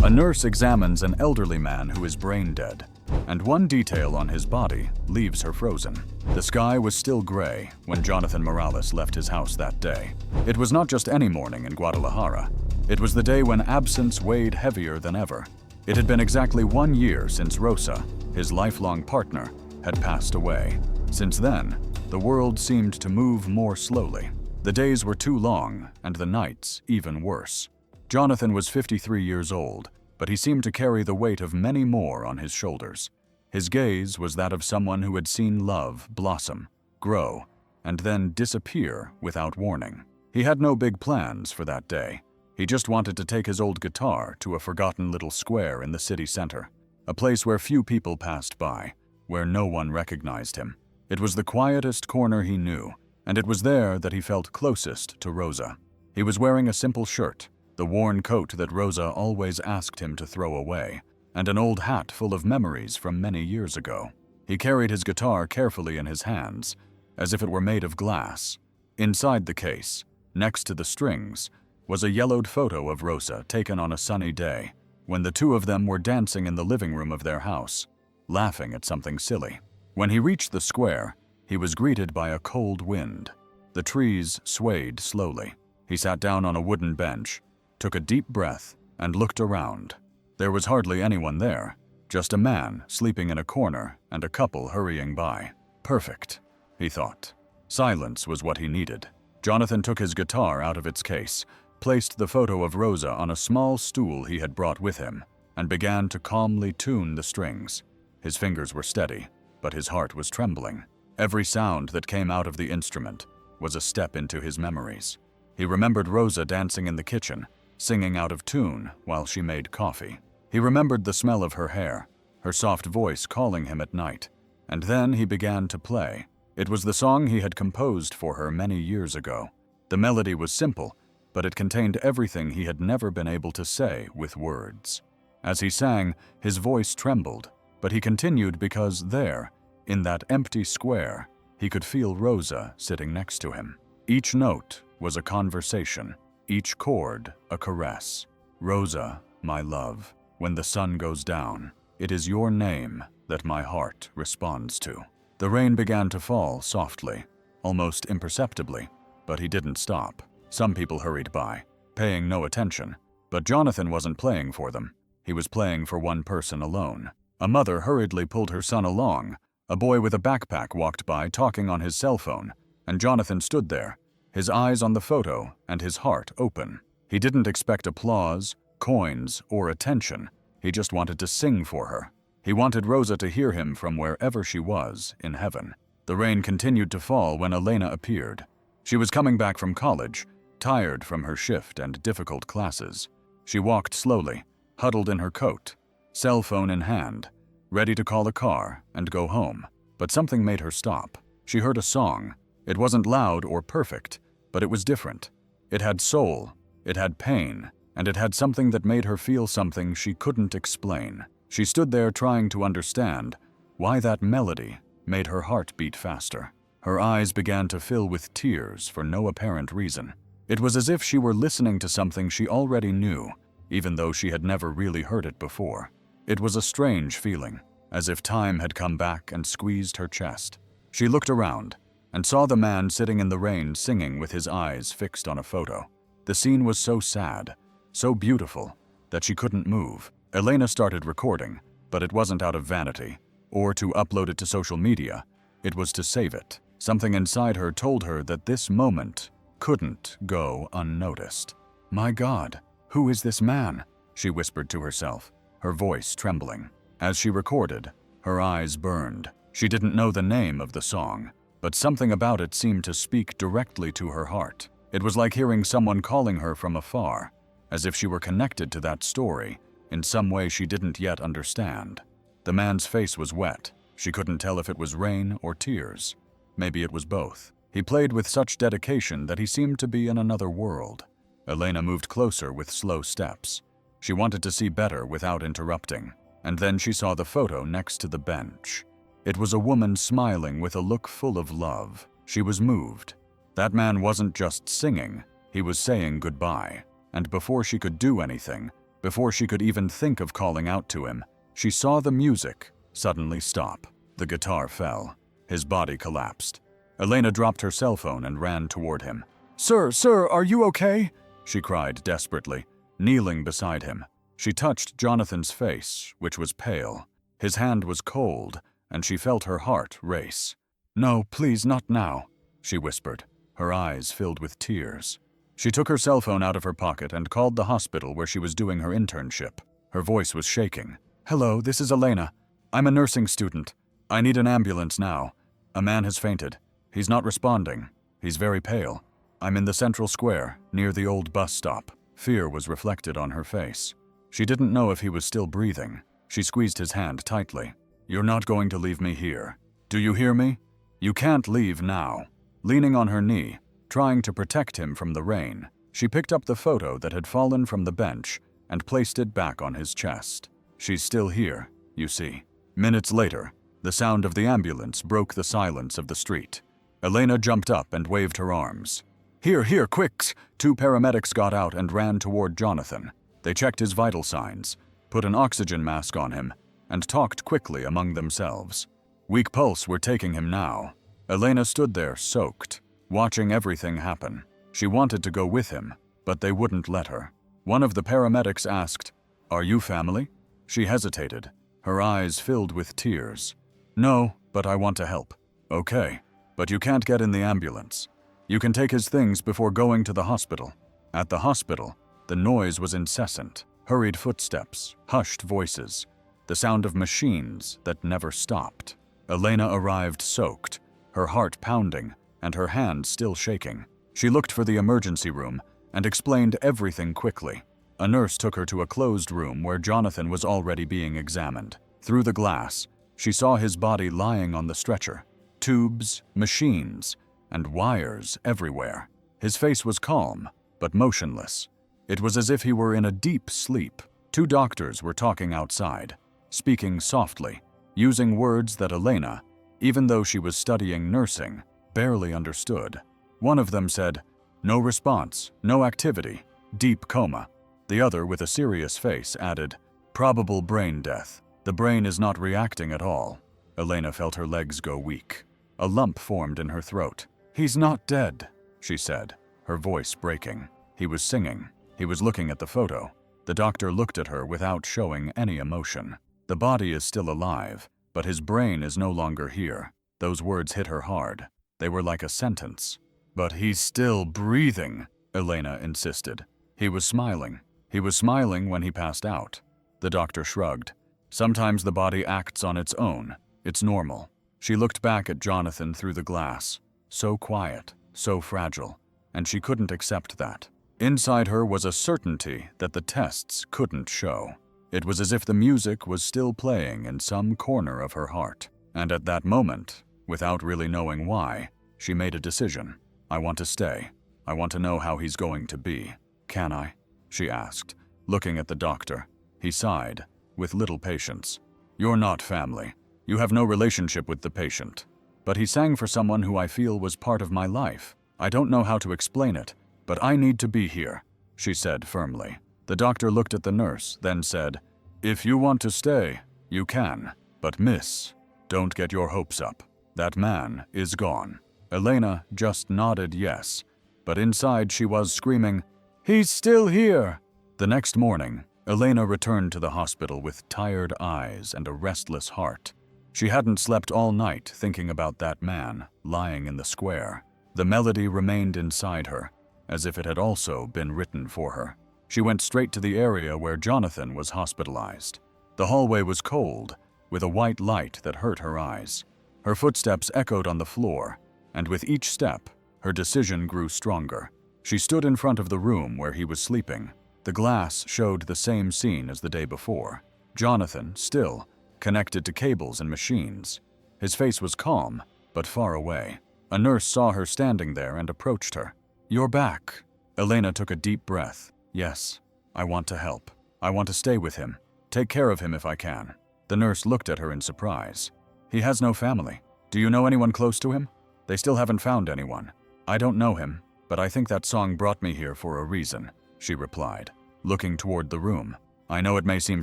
A nurse examines an elderly man who is brain dead, and one detail on his body leaves her frozen. The sky was still gray when Jonathan Morales left his house that day. It was not just any morning in Guadalajara. It was the day when absence weighed heavier than ever. It had been exactly 1 year since Rosa, his lifelong partner, had passed away. Since then, the world seemed to move more slowly. The days were too long, and the nights even worse. Jonathan was 53 years old, but he seemed to carry the weight of many more on his shoulders. His gaze was that of someone who had seen love blossom, grow, and then disappear without warning. He had no big plans for that day. He just wanted to take his old guitar to a forgotten little square in the city center, a place where few people passed by, where no one recognized him. It was the quietest corner he knew, and it was there that he felt closest to Rosa. He was wearing a simple shirt, the worn coat that Rosa always asked him to throw away, and an old hat full of memories from many years ago. He carried his guitar carefully in his hands, as if it were made of glass. Inside the case, next to the strings, was a yellowed photo of Rosa taken on a sunny day, when the two of them were dancing in the living room of their house, laughing at something silly. When he reached the square, he was greeted by a cold wind. The trees swayed slowly. He sat down on a wooden bench, took a deep breath, and looked around. There was hardly anyone there, just a man sleeping in a corner and a couple hurrying by. Perfect, he thought. Silence was what he needed. Jonathan took his guitar out of its case, placed the photo of Rosa on a small stool he had brought with him, and began to calmly tune the strings. His fingers were steady, but his heart was trembling. Every sound that came out of the instrument was a step into his memories. He remembered Rosa dancing in the kitchen, singing out of tune while she made coffee. He remembered the smell of her hair, her soft voice calling him at night, and then he began to play. It was the song he had composed for her many years ago. The melody was simple, but it contained everything he had never been able to say with words. As he sang, his voice trembled, but he continued because there, in that empty square, he could feel Rosa sitting next to him. Each note was a conversation, each chord a caress. Rosa, my love, when the sun goes down, it is your name that my heart responds to. The rain began to fall softly, almost imperceptibly, but he didn't stop. Some people hurried by, paying no attention, but Jonathan wasn't playing for them. He was playing for one person alone. A mother hurriedly pulled her son along. A boy with a backpack walked by talking on his cell phone, and Jonathan stood there, his eyes on the photo and his heart open. He didn't expect applause, coins, or attention. He just wanted to sing for her. He wanted Rosa to hear him from wherever she was in heaven. The rain continued to fall when Elena appeared. She was coming back from college, tired from her shift and difficult classes. She walked slowly, huddled in her coat, cell phone in hand, ready to call a car and go home. But something made her stop. She heard a song. It wasn't loud or perfect, but it was different. It had soul, it had pain, and it had something that made her feel something she couldn't explain. She stood there trying to understand why that melody made her heart beat faster. Her eyes began to fill with tears for no apparent reason. It was as if she were listening to something she already knew, even though she had never really heard it before. It was a strange feeling, as if time had come back and squeezed her chest. She looked around and saw the man sitting in the rain singing with his eyes fixed on a photo. The scene was so sad, so beautiful, that she couldn't move. Elena started recording, but it wasn't out of vanity, or to upload it to social media. It was to save it. Something inside her told her that this moment couldn't go unnoticed. "My God, who is this man?" she whispered to herself, her voice trembling. As she recorded, her eyes burned. She didn't know the name of the song, but something about it seemed to speak directly to her heart. It was like hearing someone calling her from afar, as if she were connected to that story in some way she didn't yet understand. The man's face was wet. She couldn't tell if it was rain or tears. Maybe it was both. He played with such dedication that he seemed to be in another world. Elena moved closer with slow steps. She wanted to see better without interrupting, and then she saw the photo next to the bench. It was a woman smiling with a look full of love. She was moved. That man wasn't just singing, he was saying goodbye. And before she could do anything, Before she could even think of calling out to him, she saw the music suddenly stop. The guitar fell. His body collapsed. Elena dropped her cell phone and ran toward him. Sir, are you okay?" she cried desperately, kneeling beside him. She touched Jonathan's face, which was pale. His hand was cold, and she felt her heart race. "No, please, not now," she whispered, her eyes filled with tears. She took her cell phone out of her pocket and called the hospital where she was doing her internship. Her voice was shaking. "Hello, this is Elena. I'm a nursing student. I need an ambulance now. A man has fainted. He's not responding. He's very pale. I'm in the central square, near the old bus stop." Fear was reflected on her face. She didn't know if he was still breathing. She squeezed his hand tightly. "You're not going to leave me here. Do you hear me? You can't leave now." Leaning on her knee, trying to protect him from the rain, she picked up the photo that had fallen from the bench and placed it back on his chest. "She's still here, you see." Minutes later, the sound of the ambulance broke the silence of the street. Elena jumped up and waved her arms. Here, quick!" Two paramedics got out and ran toward Jonathan. They checked his vital signs, put an oxygen mask on him, and talked quickly among themselves. Weak pulse were taking him now. Elena stood there, soaked, watching everything happen. She wanted to go with him, but they wouldn't let her. One of the paramedics asked, "Are you family?" She hesitated, her eyes filled with tears. "No, but I want to help." "Okay, but you can't get in the ambulance. You can take his things before going to the hospital." At the hospital, the noise was incessant. Hurried footsteps, hushed voices, the sound of machines that never stopped. Elena arrived soaked, her heart pounding and her hands still shaking. She looked for the emergency room and explained everything quickly. A nurse took her to a closed room where Jonathan was already being examined. Through the glass, she saw his body lying on the stretcher. Tubes, machines, and wires everywhere. His face was calm, but motionless. It was as if he were in a deep sleep. Two doctors were talking outside, speaking softly, using words that Elena, even though she was studying nursing, barely understood. One of them said, "No response, no activity, deep coma." The other, with a serious face, added, "Probable brain death. The brain is not reacting at all." Elena felt her legs go weak. A lump formed in her throat. "He's not dead," she said, her voice breaking. He was singing. He was looking at the photo. The doctor looked at her without showing any emotion. "The body is still alive, but his brain is no longer here." Those words hit her hard. They were like a sentence. "But he's still breathing," Elena insisted. He was smiling. He was smiling when he passed out. The doctor shrugged. "Sometimes the body acts on its own. It's normal." She looked back at Jonathan through the glass. So quiet, so fragile, and she couldn't accept that. Inside her was a certainty that the tests couldn't show. It was as if the music was still playing in some corner of her heart. And at that moment, without really knowing why, she made a decision. "I want to stay. I want to know how he's going to be." "Can I?" she asked, looking at the doctor. He sighed, with little patience. "You're not family. You have no relationship with the patient. But he sang for someone who I feel was part of my life. I don't know how to explain it, but I need to be here," she said firmly. The doctor looked at the nurse, then said, "If you want to stay, you can. But miss, don't get your hopes up. That man is gone." Elena just nodded yes, but inside she was screaming, "He's still here!" The next morning, Elena returned to the hospital with tired eyes and a restless heart. She hadn't slept all night thinking about that man lying in the square. The melody remained inside her, as if it had also been written for her. She went straight to the area where Jonathan was hospitalized. The hallway was cold, with a white light that hurt her eyes. Her footsteps echoed on the floor, and with each step, her decision grew stronger. She stood in front of the room where he was sleeping. The glass showed the same scene as the day before. Jonathan, still, connected to cables and machines. His face was calm, but far away. A nurse saw her standing there and approached her. "You're back." Elena took a deep breath. "Yes, I want to help. I want to stay with him. Take care of him if I can." The nurse looked at her in surprise. "He has no family. Do you know anyone close to him?" "They still haven't found anyone." "I don't know him, but I think that song brought me here for a reason," she replied, looking toward the room. I know it may seem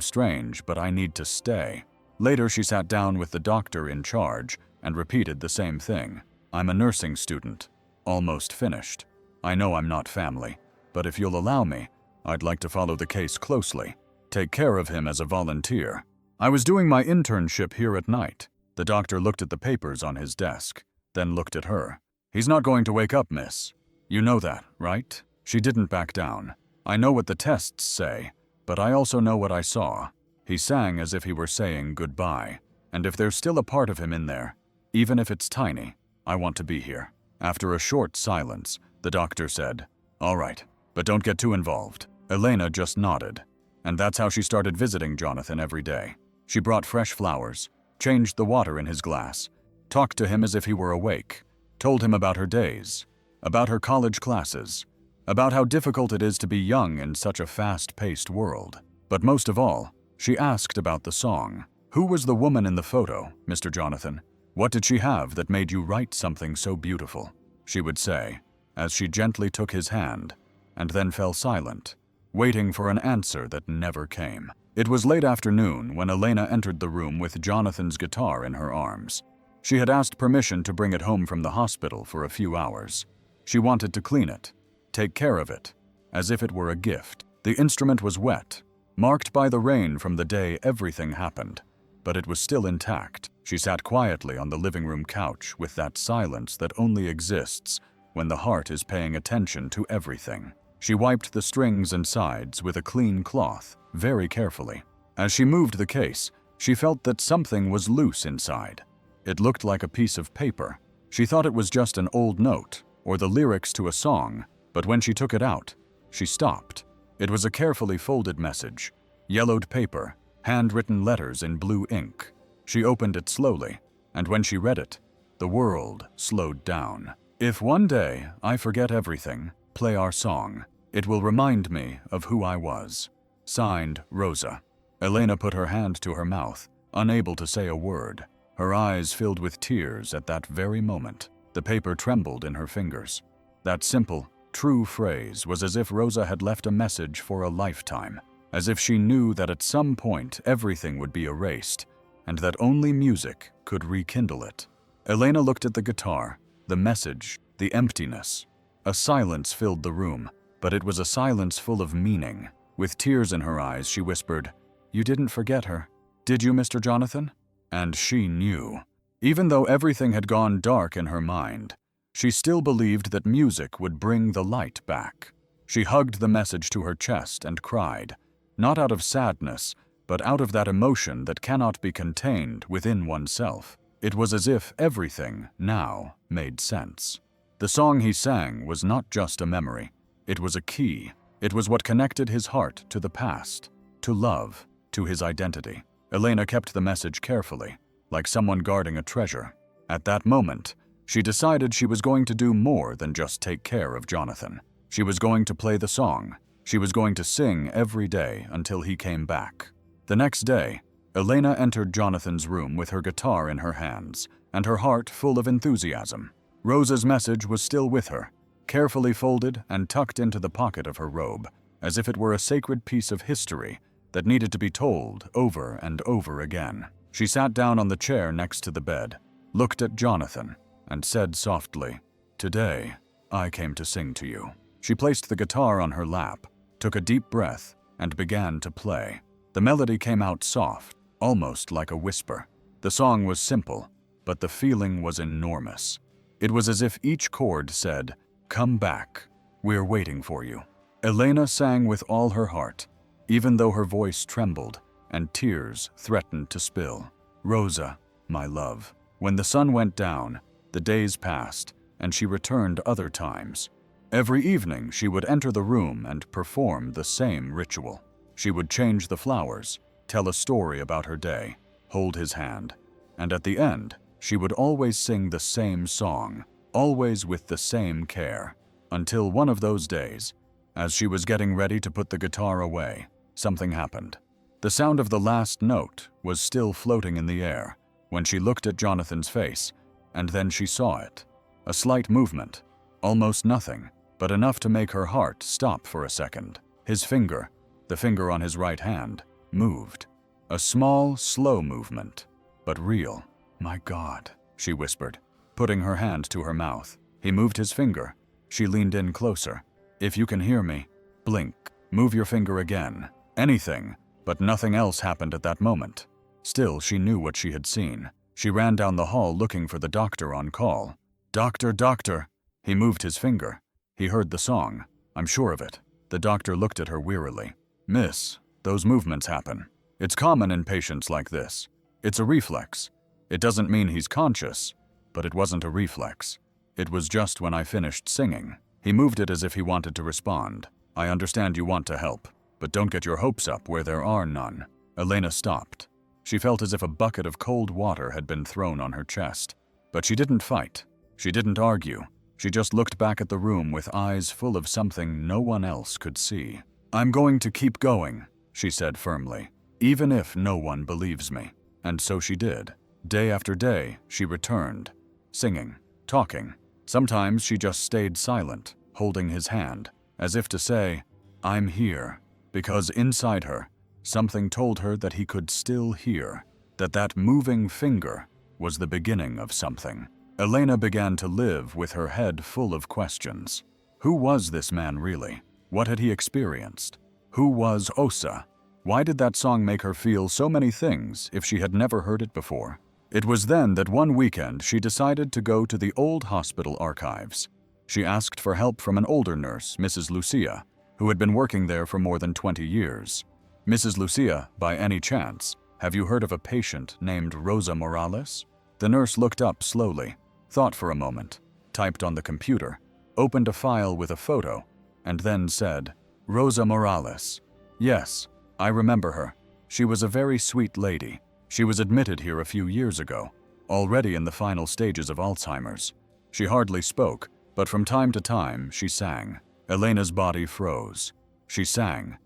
strange, but I need to stay. Later, she sat down with the doctor in charge and repeated the same thing. I'm a nursing student, almost finished. I know I'm not family, but if you'll allow me, I'd like to follow the case closely, take care of him as a volunteer. I was doing my internship here at night. The doctor looked at the papers on his desk, then looked at her. He's not going to wake up, miss. You know that, right? She didn't back down. I know what the tests say, but I also know what I saw. He sang as if he were saying goodbye, and if there's still a part of him in there, even if it's tiny, I want to be here. After a short silence, the doctor said, "All right, but don't get too involved." Elena just nodded, and that's how she started visiting Jonathan every day. She brought fresh flowers, changed the water in his glass, talked to him as if he were awake, told him about her days, about her college classes, about how difficult it is to be young in such a fast-paced world. But most of all, she asked about the song. Who was the woman in the photo, Mr. Jonathan? What did she have that made you write something so beautiful? She would say, as she gently took his hand, and then fell silent, waiting for an answer that never came. It was late afternoon when Elena entered the room with Jonathan's guitar in her arms. She had asked permission to bring it home from the hospital for a few hours. She wanted to clean it, take care of it, as if it were a gift. The instrument was wet, marked by the rain from the day everything happened, but it was still intact. She sat quietly on the living room couch with that silence that only exists when the heart is paying attention to everything. She wiped the strings and sides with a clean cloth, very carefully. As she moved the case, she felt that something was loose inside. It looked like a piece of paper. She thought it was just an old note or the lyrics to a song, but when she took it out, she stopped. It was a carefully folded message, yellowed paper, handwritten letters in blue ink. She opened it slowly, and when she read it, the world slowed down. If one day I forget everything, play our song. It will remind me of who I was. Signed, Rosa. Elena put her hand to her mouth, unable to say a word. Her eyes filled with tears at that very moment. The paper trembled in her fingers. That simple, true phrase was as if Rosa had left a message for a lifetime, as if she knew that at some point everything would be erased, and that only music could rekindle it. Elena looked at the guitar, the message, the emptiness. A silence filled the room, but it was a silence full of meaning. With tears in her eyes, she whispered, "You didn't forget her, did you, Mr. Jonathan?" And she knew. Even though everything had gone dark in her mind, she still believed that music would bring the light back. She hugged the message to her chest and cried, not out of sadness, but out of that emotion that cannot be contained within oneself. It was as if everything now made sense. The song he sang was not just a memory. It was a key. It was what connected his heart to the past, to love, to his identity. Elena kept the message carefully, like someone guarding a treasure. At that moment, she decided she was going to do more than just take care of Jonathan. She was going to play the song. She was going to sing every day until he came back. The next day, Elena entered Jonathan's room with her guitar in her hands and her heart full of enthusiasm. Rosa's message was still with her, carefully folded and tucked into the pocket of her robe, as if it were a sacred piece of history that needed to be told over and over again. She sat down on the chair next to the bed, looked at Jonathan, and said softly, "Today, I came to sing to you." She placed the guitar on her lap, took a deep breath, and began to play. The melody came out soft, almost like a whisper. The song was simple, but the feeling was enormous. It was as if each chord said, "Come back, we're waiting for you." Elena sang with all her heart, even though her voice trembled and tears threatened to spill. "Rosa, my love." When the sun went down, the days passed, and she returned other times. Every evening she would enter the room and perform the same ritual. She would change the flowers, tell a story about her day, hold his hand, and at the end, she would always sing the same song, always with the same care, until one of those days, as she was getting ready to put the guitar away, something happened. The sound of the last note was still floating in the air when she looked at Jonathan's face, and then she saw it. A slight movement, almost nothing, but enough to make her heart stop for a second. His finger, The finger on his right hand moved. A small, slow movement, but real. "My God," she whispered, putting her hand to her mouth. He moved his finger. She leaned in closer. "If you can hear me, blink. Move your finger again. Anything." But nothing else happened at that moment. Still, she knew what she had seen. She ran down the hall looking for the doctor on call. "Doctor, doctor!" He moved his finger. He heard the song. "I'm sure of it." The doctor looked at her wearily. "Miss, those movements happen. It's common in patients like this. It's a reflex. It doesn't mean he's conscious, but it wasn't a reflex. It was just when I finished singing." He moved it as if he wanted to respond. "I understand you want to help, but don't get your hopes up where there are none." Elena stopped. She felt as if a bucket of cold water had been thrown on her chest. But she didn't fight. She didn't argue. She just looked back at the room with eyes full of something no one else could see. "I'm going to keep going," she said firmly, "even if no one believes me." And so she did. Day after day, she returned, singing, talking. Sometimes she just stayed silent, holding his hand, as if to say, "I'm here," because inside her, something told her that he could still hear, that moving finger was the beginning of something. Elena began to live with her head full of questions. Who was this man really? What had he experienced? Who was Osa? Why did that song make her feel so many things if she had never heard it before? It was then that one weekend she decided to go to the old hospital archives. She asked for help from an older nurse, Mrs. Lucia, who had been working there for more than 20 years. "Mrs. Lucia, by any chance, have you heard of a patient named Rosa Morales?" The nurse looked up slowly, thought for a moment, typed on the computer, opened a file with a photo, and then said, "Rosa Morales. Yes, I remember her. She was a very sweet lady. She was admitted here a few years ago, already in the final stages of Alzheimer's. She hardly spoke, but from time to time she sang." Elena's body froze. She sang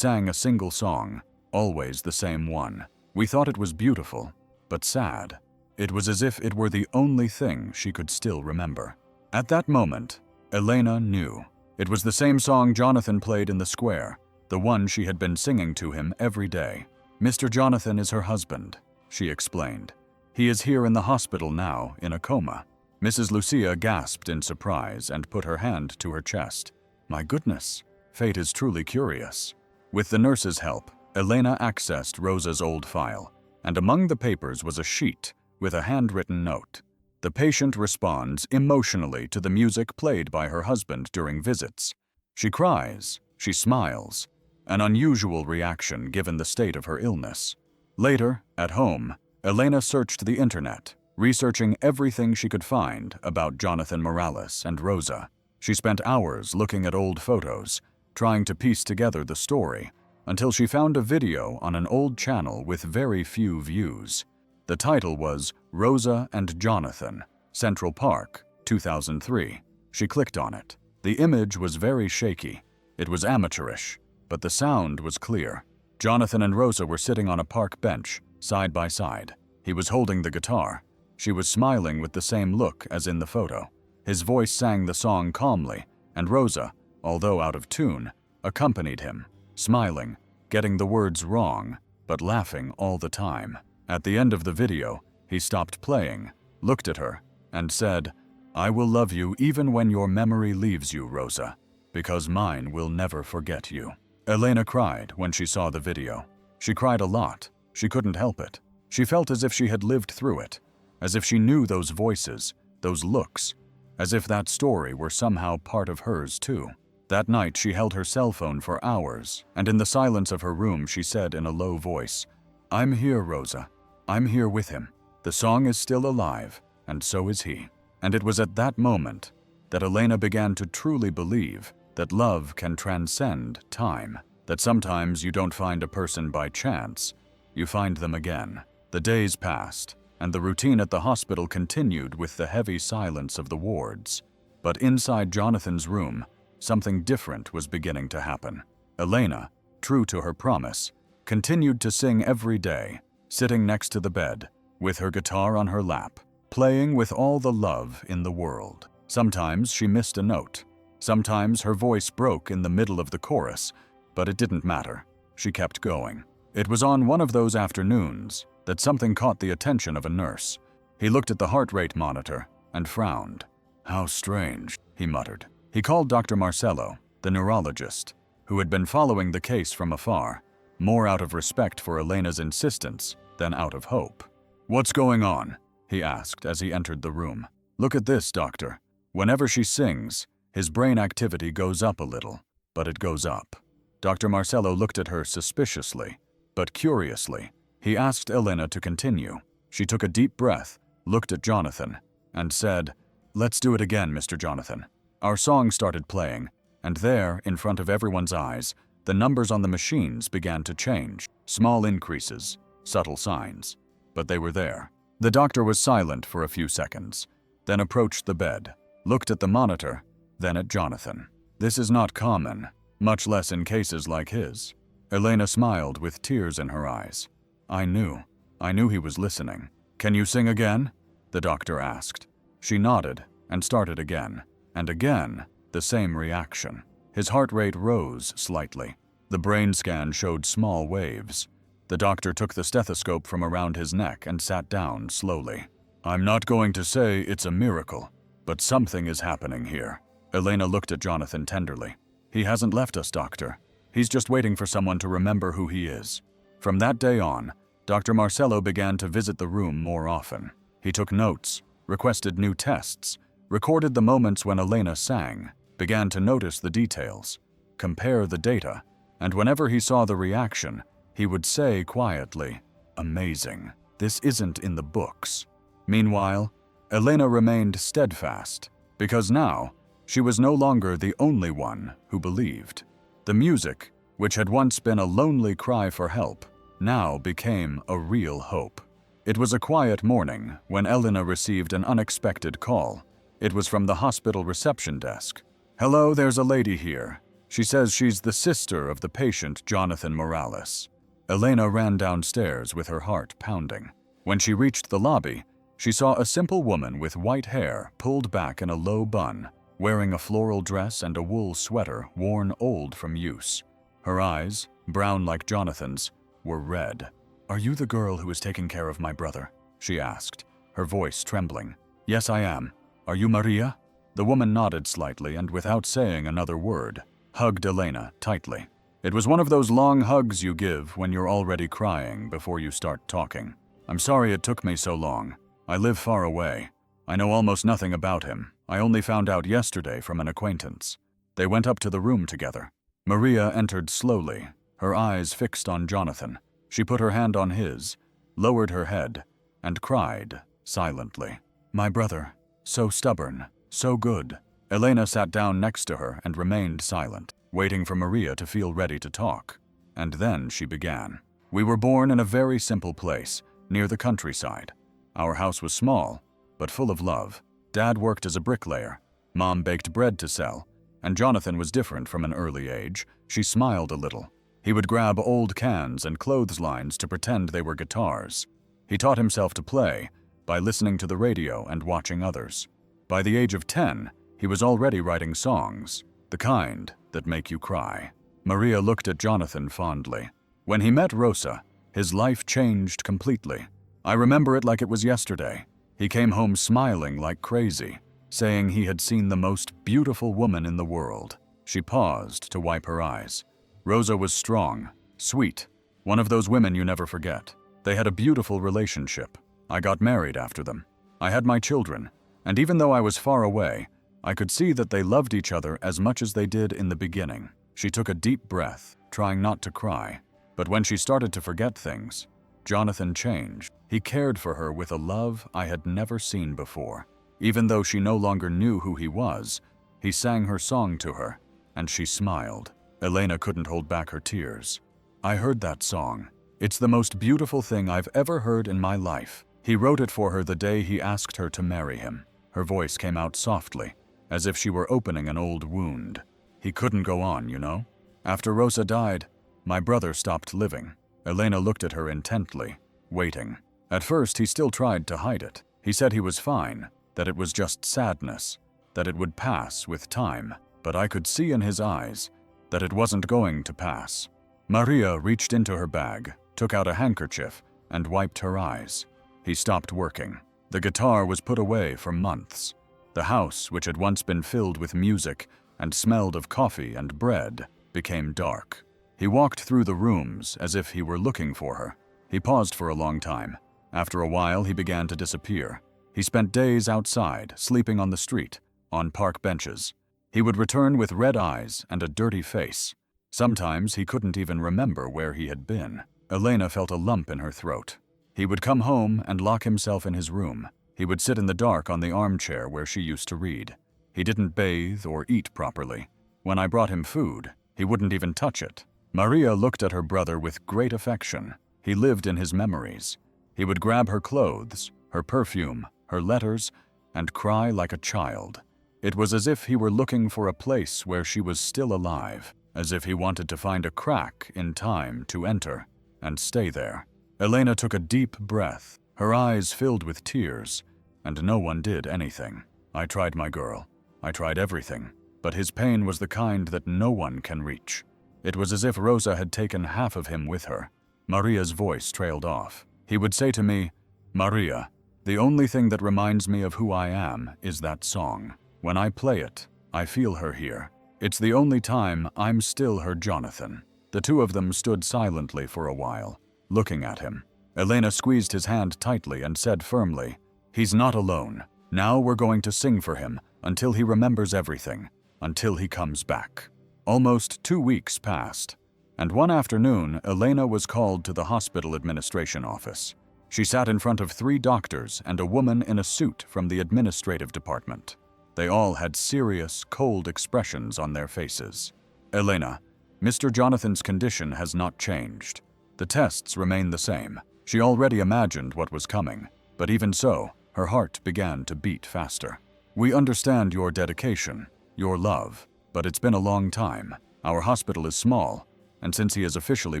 a single song, always the same one. We thought it was beautiful, but sad. It was as if it were the only thing she could still remember. At that moment, Elena knew. It was the same song Jonathan played in the square, the one she had been singing to him every day. "Mr. Jonathan is her husband," she explained. "He is here in the hospital now, in a coma." Mrs. Lucia gasped in surprise and put her hand to her chest. "My goodness, fate is truly curious." With the nurse's help, Elena accessed Rosa's old file, and among the papers was a sheet with a handwritten note. The patient responds emotionally to the music played by her husband during visits. She cries, she smiles, an unusual reaction given the state of her illness. Later, at home, Elena searched the internet, researching everything she could find about Jonathan Morales and Rosa. She spent hours looking at old photos, trying to piece together the story, until she found a video on an old channel with very few views. The title was Rosa and Jonathan, Central Park, 2003. She clicked on it. The image was very shaky. It was amateurish, but the sound was clear. Jonathan and Rosa were sitting on a park bench, side by side. He was holding the guitar. She was smiling with the same look as in the photo. His voice sang the song calmly, and Rosa, although out of tune, accompanied him, smiling, getting the words wrong, but laughing all the time. At the end of the video, he stopped playing, looked at her, and said, "I will love you even when your memory leaves you, Rosa, because mine will never forget you." Elena cried when she saw the video. She cried a lot. She couldn't help it. She felt as if she had lived through it, as if she knew those voices, those looks, as if that story were somehow part of hers too. That night she held her cell phone for hours, and in the silence of her room she said in a low voice, "I'm here, Rosa. I'm here with him. The song is still alive, and so is he." And it was at that moment that Elena began to truly believe that love can transcend time, that sometimes you don't find a person by chance, you find them again. The days passed, and the routine at the hospital continued with the heavy silence of the wards. But inside Jonathan's room, something different was beginning to happen. Elena, true to her promise, continued to sing every day, sitting next to the bed, with her guitar on her lap, playing with all the love in the world. Sometimes she missed a note. Sometimes her voice broke in the middle of the chorus, but it didn't matter. she kept going. It was on one of those afternoons that something caught the attention of a nurse. He looked at the heart rate monitor and frowned. "How strange," he muttered. He called Dr. Marcello, the neurologist, who had been following the case from afar, more out of respect for Elena's insistence than out of hope. "What's going on?" he asked as he entered the room. "Look at this, doctor. Whenever she sings, his brain activity goes up a little, but it goes up." Dr. Marcello looked at her suspiciously, but curiously. He asked Elena to continue. She took a deep breath, looked at Jonathan, and said, "Let's do it again, Mr. Jonathan." Our song started playing, and there, in front of everyone's eyes, the numbers on the machines began to change. Small increases, subtle signs, but they were there. The doctor was silent for a few seconds, then approached the bed, looked at the monitor, then at Jonathan. "This is not common, much less in cases like his." Elena smiled with tears in her eyes. I knew he was listening." "Can you sing again?" the doctor asked. She nodded and started again, and again, the same reaction. His heart rate rose slightly. The brain scan showed small waves. The doctor took the stethoscope from around his neck and sat down slowly. "I'm not going to say it's a miracle, but something is happening here." Elena looked at Jonathan tenderly. "He hasn't left us, doctor. He's just waiting for someone to remember who he is." From that day on, Dr. Marcello began to visit the room more often. He took notes, requested new tests, recorded the moments when Elena sang, began to notice the details, compare the data, and whenever he saw the reaction, he would say quietly, "Amazing. This isn't in the books." Meanwhile, Elena remained steadfast, because now she was no longer the only one who believed. The music, which had once been a lonely cry for help, now became a real hope. It was a quiet morning when Elena received an unexpected call. It was from the hospital reception desk. "Hello, there's a lady here. She says she's the sister of the patient Jonathan Morales." Elena ran downstairs with her heart pounding. When she reached the lobby, she saw a simple woman with white hair pulled back in a low bun, wearing a floral dress and a wool sweater worn old from use. Her eyes, brown like Jonathan's, were red. "Are you the girl who is taking care of my brother?" she asked, her voice trembling. "Yes, I am. Are you Maria?" The woman nodded slightly and, without saying another word, hugged Elena tightly. It was one of those long hugs you give when you're already crying before you start talking. "I'm sorry it took me so long. I live far away. I know almost nothing about him. I only found out yesterday from an acquaintance." They went up to the room together. Maria entered slowly, her eyes fixed on Jonathan. She put her hand on his, lowered her head, and cried silently. "My brother, so stubborn, so good." Elena sat down next to her and remained silent, waiting for Maria to feel ready to talk. And then she began. "We were born in a very simple place, near the countryside. Our house was small, but full of love. Dad worked as a bricklayer. Mom baked bread to sell. And Jonathan was different from an early age." She smiled a little. "He would grab old cans and clotheslines to pretend they were guitars. He taught himself to play by listening to the radio and watching others. By the age of 10, he was already writing songs, the kind that make you cry." Maria looked at Jonathan fondly. "When he met Rosa, his life changed completely. I remember it like it was yesterday. He came home smiling like crazy, saying he had seen the most beautiful woman in the world." She paused to wipe her eyes. "Rosa was strong, sweet, one of those women you never forget. They had a beautiful relationship. I got married after them. I had my children, and even though I was far away, I could see that they loved each other as much as they did in the beginning." She took a deep breath, trying not to cry. But when she started to forget things, Jonathan changed. He cared for her with a love I had never seen before. Even though she no longer knew who he was, he sang her song to her, and she smiled. Elena couldn't hold back her tears. "I heard that song. It's the most beautiful thing I've ever heard in my life. He wrote it for her the day he asked her to marry him." Her voice came out softly, as if she were opening an old wound. "He couldn't go on, you know. After Rosa died, my brother stopped living." Elena looked at her intently, waiting. At first, he still tried to hide it. He said he was fine, that it was just sadness, that it would pass with time. But I could see in his eyes that it wasn't going to pass. Maria reached into her bag, took out a handkerchief, and wiped her eyes. He stopped working. The guitar was put away for months. The house, which had once been filled with music and smelled of coffee and bread, became dark. He walked through the rooms as if he were looking for her. He paused for a long time. After a while, he began to disappear. He spent days outside, sleeping on the street, on park benches. He would return with red eyes and a dirty face. Sometimes he couldn't even remember where he had been. Elena felt a lump in her throat. He would come home and lock himself in his room. He would sit in the dark on the armchair where she used to read. He didn't bathe or eat properly. When I brought him food, he wouldn't even touch it. Maria looked at her brother with great affection. He lived in his memories. He would grab her clothes, her perfume, her letters, and cry like a child. It was as if he were looking for a place where she was still alive, as if he wanted to find a crack in time to enter and stay there. Elena took a deep breath. Her eyes filled with tears, and no one did anything. I tried, my girl. I tried everything, but his pain was the kind that no one can reach. It was as if Rosa had taken half of him with her. Maria's voice trailed off. He would say to me, "Maria, the only thing that reminds me of who I am is that song. When I play it, I feel her here. It's the only time I'm still her Jonathan." The two of them stood silently for a while, looking at him. Elena squeezed his hand tightly and said firmly, "He's not alone. Now we're going to sing for him until he remembers everything, until he comes back." Almost 2 weeks passed, and one afternoon, Elena was called to the hospital administration office. She sat in front of 3 doctors and a woman in a suit from the administrative department. They all had serious, cold expressions on their faces. "Elena, Mr. Jonathan's condition has not changed. The tests remain the same." She already imagined what was coming, but even so, her heart began to beat faster. "We understand your dedication, your love, but it's been a long time. Our hospital is small, and since he is officially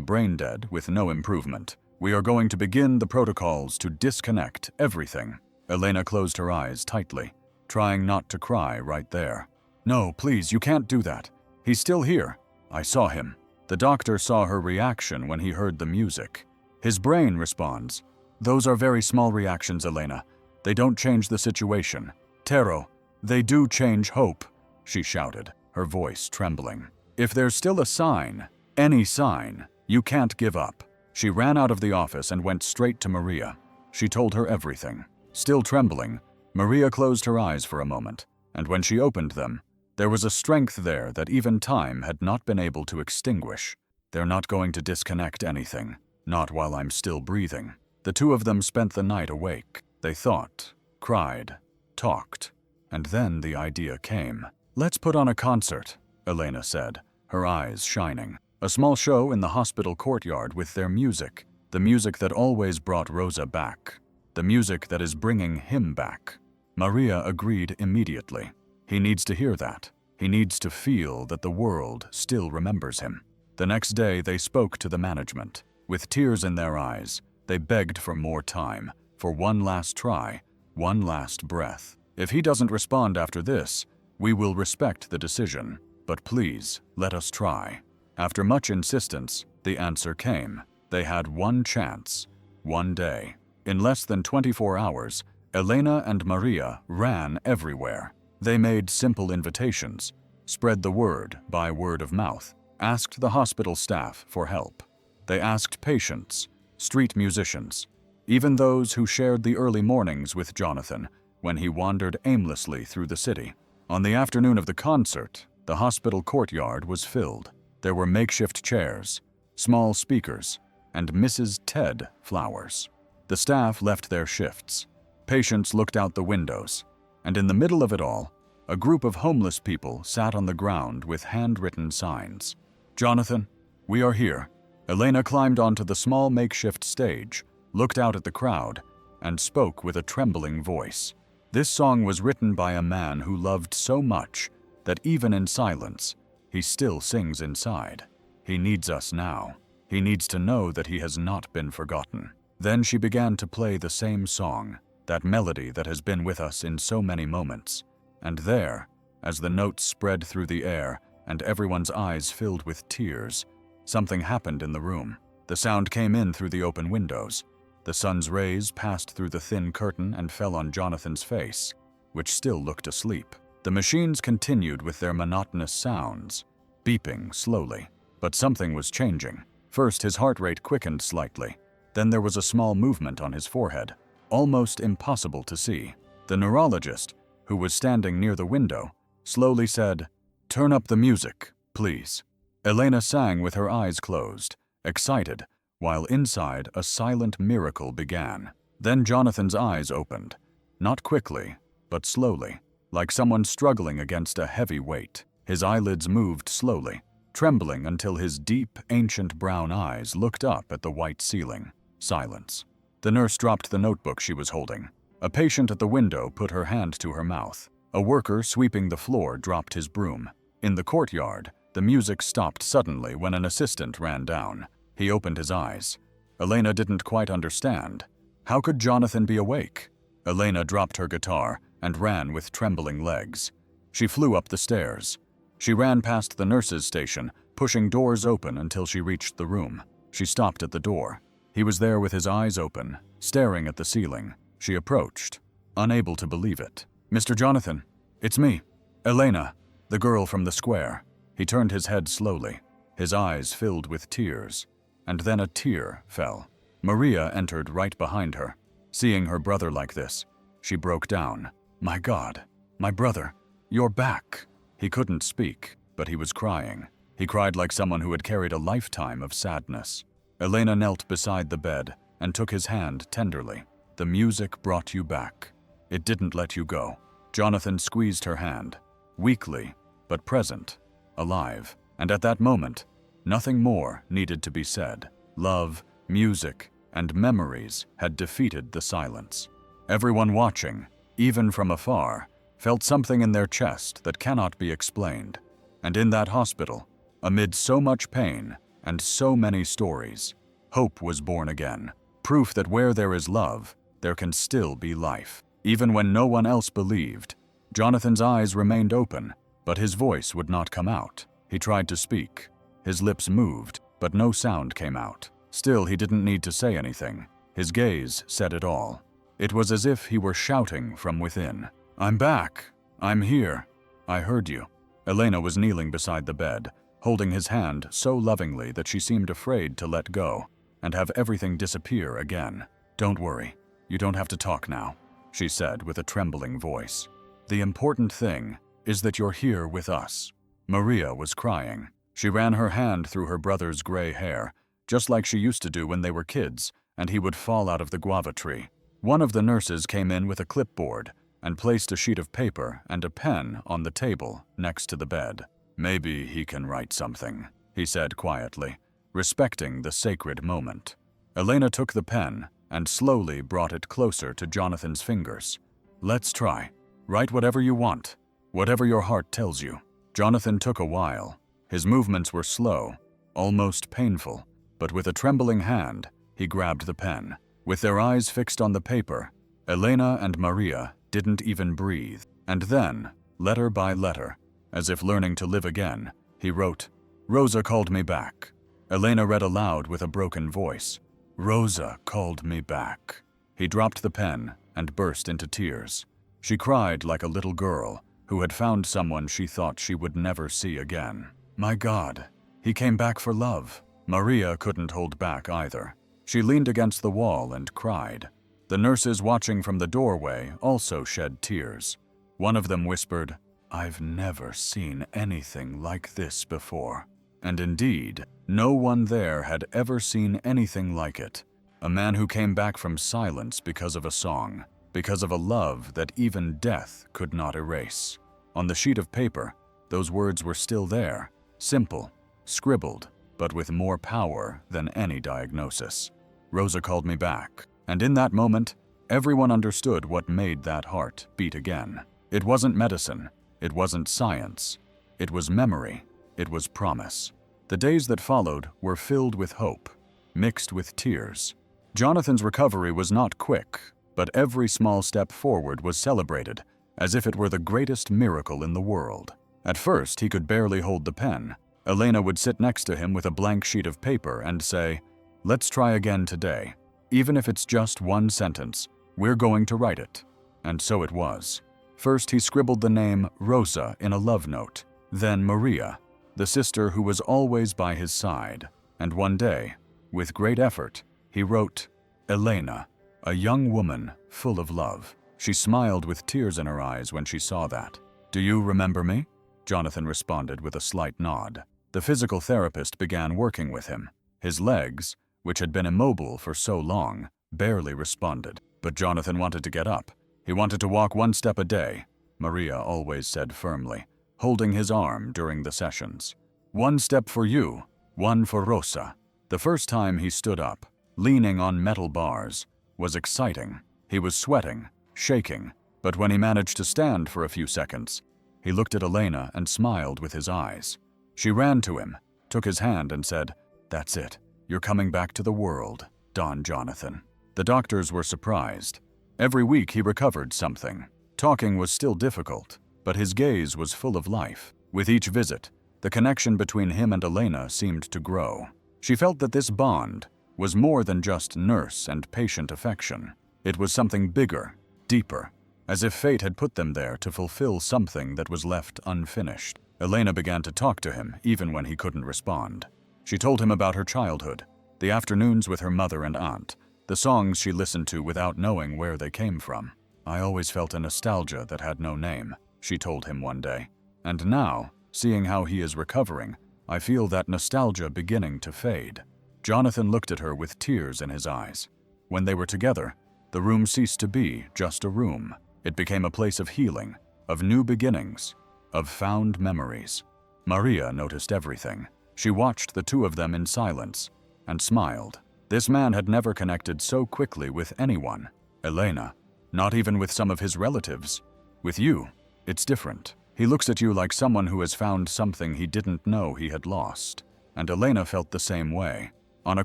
brain dead with no improvement, we are going to begin the protocols to disconnect everything." Elena closed her eyes tightly, trying not to cry right there. "No, please, you can't do that. He's still here. I saw him." The doctor saw her reaction when he heard the music. His brain responds, "Those are very small reactions, Elena. They don't change the situation. Tero, they do change hope," she shouted, her voice trembling. "If there's still a sign, any sign, you can't give up." She ran out of the office and went straight to Maria. She told her everything. Still trembling, Maria closed her eyes for a moment, and when she opened them, there was a strength there that even time had not been able to extinguish. "They're not going to disconnect anything, not while I'm still breathing." The two of them spent the night awake. They thought, cried, talked, and then the idea came. "Let's put on a concert," Elena said, her eyes shining. "A small show in the hospital courtyard with their music, the music that always brought Rosa back, the music that is bringing him back." Maria agreed immediately. He needs to hear that. He needs to feel that the world still remembers him. The next day, they spoke to the management. With tears in their eyes, they begged for more time, for one last try, one last breath. "If he doesn't respond after this, we will respect the decision, but please, let us try." After much insistence, the answer came. They had one chance, one day. In less than 24 hours, Elena and Maria ran everywhere. They made simple invitations, spread the word by word of mouth, asked the hospital staff for help. They asked patients, street musicians, even those who shared the early mornings with Jonathan when he wandered aimlessly through the city. On the afternoon of the concert, the hospital courtyard was filled. There were makeshift chairs, small speakers, and Mrs. Ted flowers. The staff left their shifts. Patients looked out the windows, and in the middle of it all, a group of homeless people sat on the ground with handwritten signs. "Jonathan, we are here." Elena climbed onto the small makeshift stage, looked out at the crowd, and spoke with a trembling voice. This song was written by a man who loved so much that even in silence, he still sings inside. He needs us now. He needs to know that he has not been forgotten. Then she began to play the same song, that melody that has been with us in so many moments. And there, as the notes spread through the air and everyone's eyes filled with tears, Something happened in the room. The sound came in through the open windows. The sun's rays passed through the thin curtain and fell on Jonathan's face, which still looked asleep. The machines continued with their monotonous sounds, beeping slowly. But something was changing. First, his heart rate quickened slightly. Then there was a small movement on his forehead, almost impossible to see. The neurologist, who was standing near the window, slowly said, "Turn up the music, please." Elena sang with her eyes closed, excited, while inside a silent miracle began. Then Jonathan's eyes opened, not quickly, but slowly, like someone struggling against a heavy weight. His eyelids moved slowly, trembling until his deep, ancient brown eyes looked up at the white ceiling. Silence. The nurse dropped the notebook she was holding. A patient at the window put her hand to her mouth. A worker sweeping the floor dropped his broom. In the courtyard, the music stopped suddenly when an assistant ran down. He opened his eyes. Elena didn't quite understand. How could Jonathan be awake? Elena dropped her guitar and ran with trembling legs. She flew up the stairs. She ran past the nurse's station, pushing doors open until she reached the room. She stopped at the door. He was there with his eyes open, staring at the ceiling. She approached, unable to believe it. "Mr. Jonathan, it's me, Elena, the girl from the square." He turned his head slowly, his eyes filled with tears, and then a tear fell. Maria entered right behind her. Seeing her brother like this, she broke down. "My God, my brother, you're back." He couldn't speak, but he was crying. He cried like someone who had carried a lifetime of sadness. Elena knelt beside the bed and took his hand tenderly. "The music brought you back. It didn't let you go." Jonathan squeezed her hand, weakly, but present, alive. And at that moment, nothing more needed to be said. Love, music, and memories had defeated the silence. Everyone watching, even from afar, felt something in their chest that cannot be explained. And in that hospital, amid so much pain and so many stories, hope was born again. Proof that where there is love, there can still be life. Even when no one else believed, Jonathan's eyes remained open, but his voice would not come out. He tried to speak. His lips moved, but no sound came out. Still, he didn't need to say anything. His gaze said it all. It was as if he were shouting from within. "I'm back. I'm here. I heard you." Elena was kneeling beside the bed, holding his hand so lovingly that she seemed afraid to let go and have everything disappear again. "Don't worry. You don't have to talk now," she said with a trembling voice. "The important thing is that you're here with us." Maria was crying. She ran her hand through her brother's gray hair, just like she used to do when they were kids, and he would fall out of the guava tree. One of the nurses came in with a clipboard and placed a sheet of paper and a pen on the table next to the bed. "Maybe he can write something," he said quietly, respecting the sacred moment. Elena took the pen and slowly brought it closer to Jonathan's fingers. "Let's try. Write whatever you want, whatever your heart tells you." Jonathan took a while. His movements were slow, almost painful, but with a trembling hand, he grabbed the pen. With their eyes fixed on the paper, Elena and Maria didn't even breathe. And then, letter by letter, as if learning to live again, he wrote, "Rosa called me back." Elena read aloud with a broken voice, "Rosa called me back." He dropped the pen and burst into tears. She cried like a little girl who had found someone she thought she would never see again. My God, he came back for love. Maria couldn't hold back either. She leaned against the wall and cried. The nurses watching from the doorway also shed tears. One of them whispered, "I've never seen anything like this before." And indeed, no one there had ever seen anything like it. A man who came back from silence because of a song, because of a love that even death could not erase. On the sheet of paper, those words were still there, simple, scribbled, but with more power than any diagnosis. Rosa called me back. And in that moment, everyone understood what made that heart beat again. It wasn't medicine. It wasn't science. It was memory. It was promise. The days that followed were filled with hope, mixed with tears. Jonathan's recovery was not quick, but every small step forward was celebrated, as if it were the greatest miracle in the world. At first, he could barely hold the pen. Elena would sit next to him with a blank sheet of paper and say, "Let's try again today. Even if it's just one sentence, we're going to write it." And so it was. First, he scribbled the name Rosa in a love note, then Maria, the sister who was always by his side. And one day, with great effort, he wrote, "Elena, a young woman full of love." She smiled with tears in her eyes when she saw that. "Do you remember me?" Jonathan responded with a slight nod. The physical therapist began working with him. His legs, which had been immobile for so long, barely responded. But Jonathan wanted to get up. He wanted to walk one step a day, Maria always said firmly, holding his arm during the sessions. "One step for you, one for Rosa." The first time he stood up, leaning on metal bars, was exciting. He was sweating, shaking, but when he managed to stand for a few seconds, he looked at Elena and smiled with his eyes. She ran to him, took his hand and said, "That's it. You're coming back to the world, Don Jonathan." The doctors were surprised. Every week he recovered something. Talking was still difficult, but his gaze was full of life. With each visit, the connection between him and Elena seemed to grow. She felt that this bond was more than just nurse and patient affection. It was something bigger, deeper, as if fate had put them there to fulfill something that was left unfinished. Elena began to talk to him even when he couldn't respond. She told him about her childhood, the afternoons with her mother and aunt, the songs she listened to without knowing where they came from. "I always felt a nostalgia that had no name," she told him one day. "And now, seeing how he is recovering, I feel that nostalgia beginning to fade." Jonathan looked at her with tears in his eyes. When they were together, the room ceased to be just a room. It became a place of healing, of new beginnings, of found memories. Maria noticed everything. She watched the two of them in silence and smiled. This man had never connected so quickly with anyone. "Elena, not even with some of his relatives. With you, it's different. He looks at you like someone who has found something he didn't know he had lost." And Elena felt the same way. On a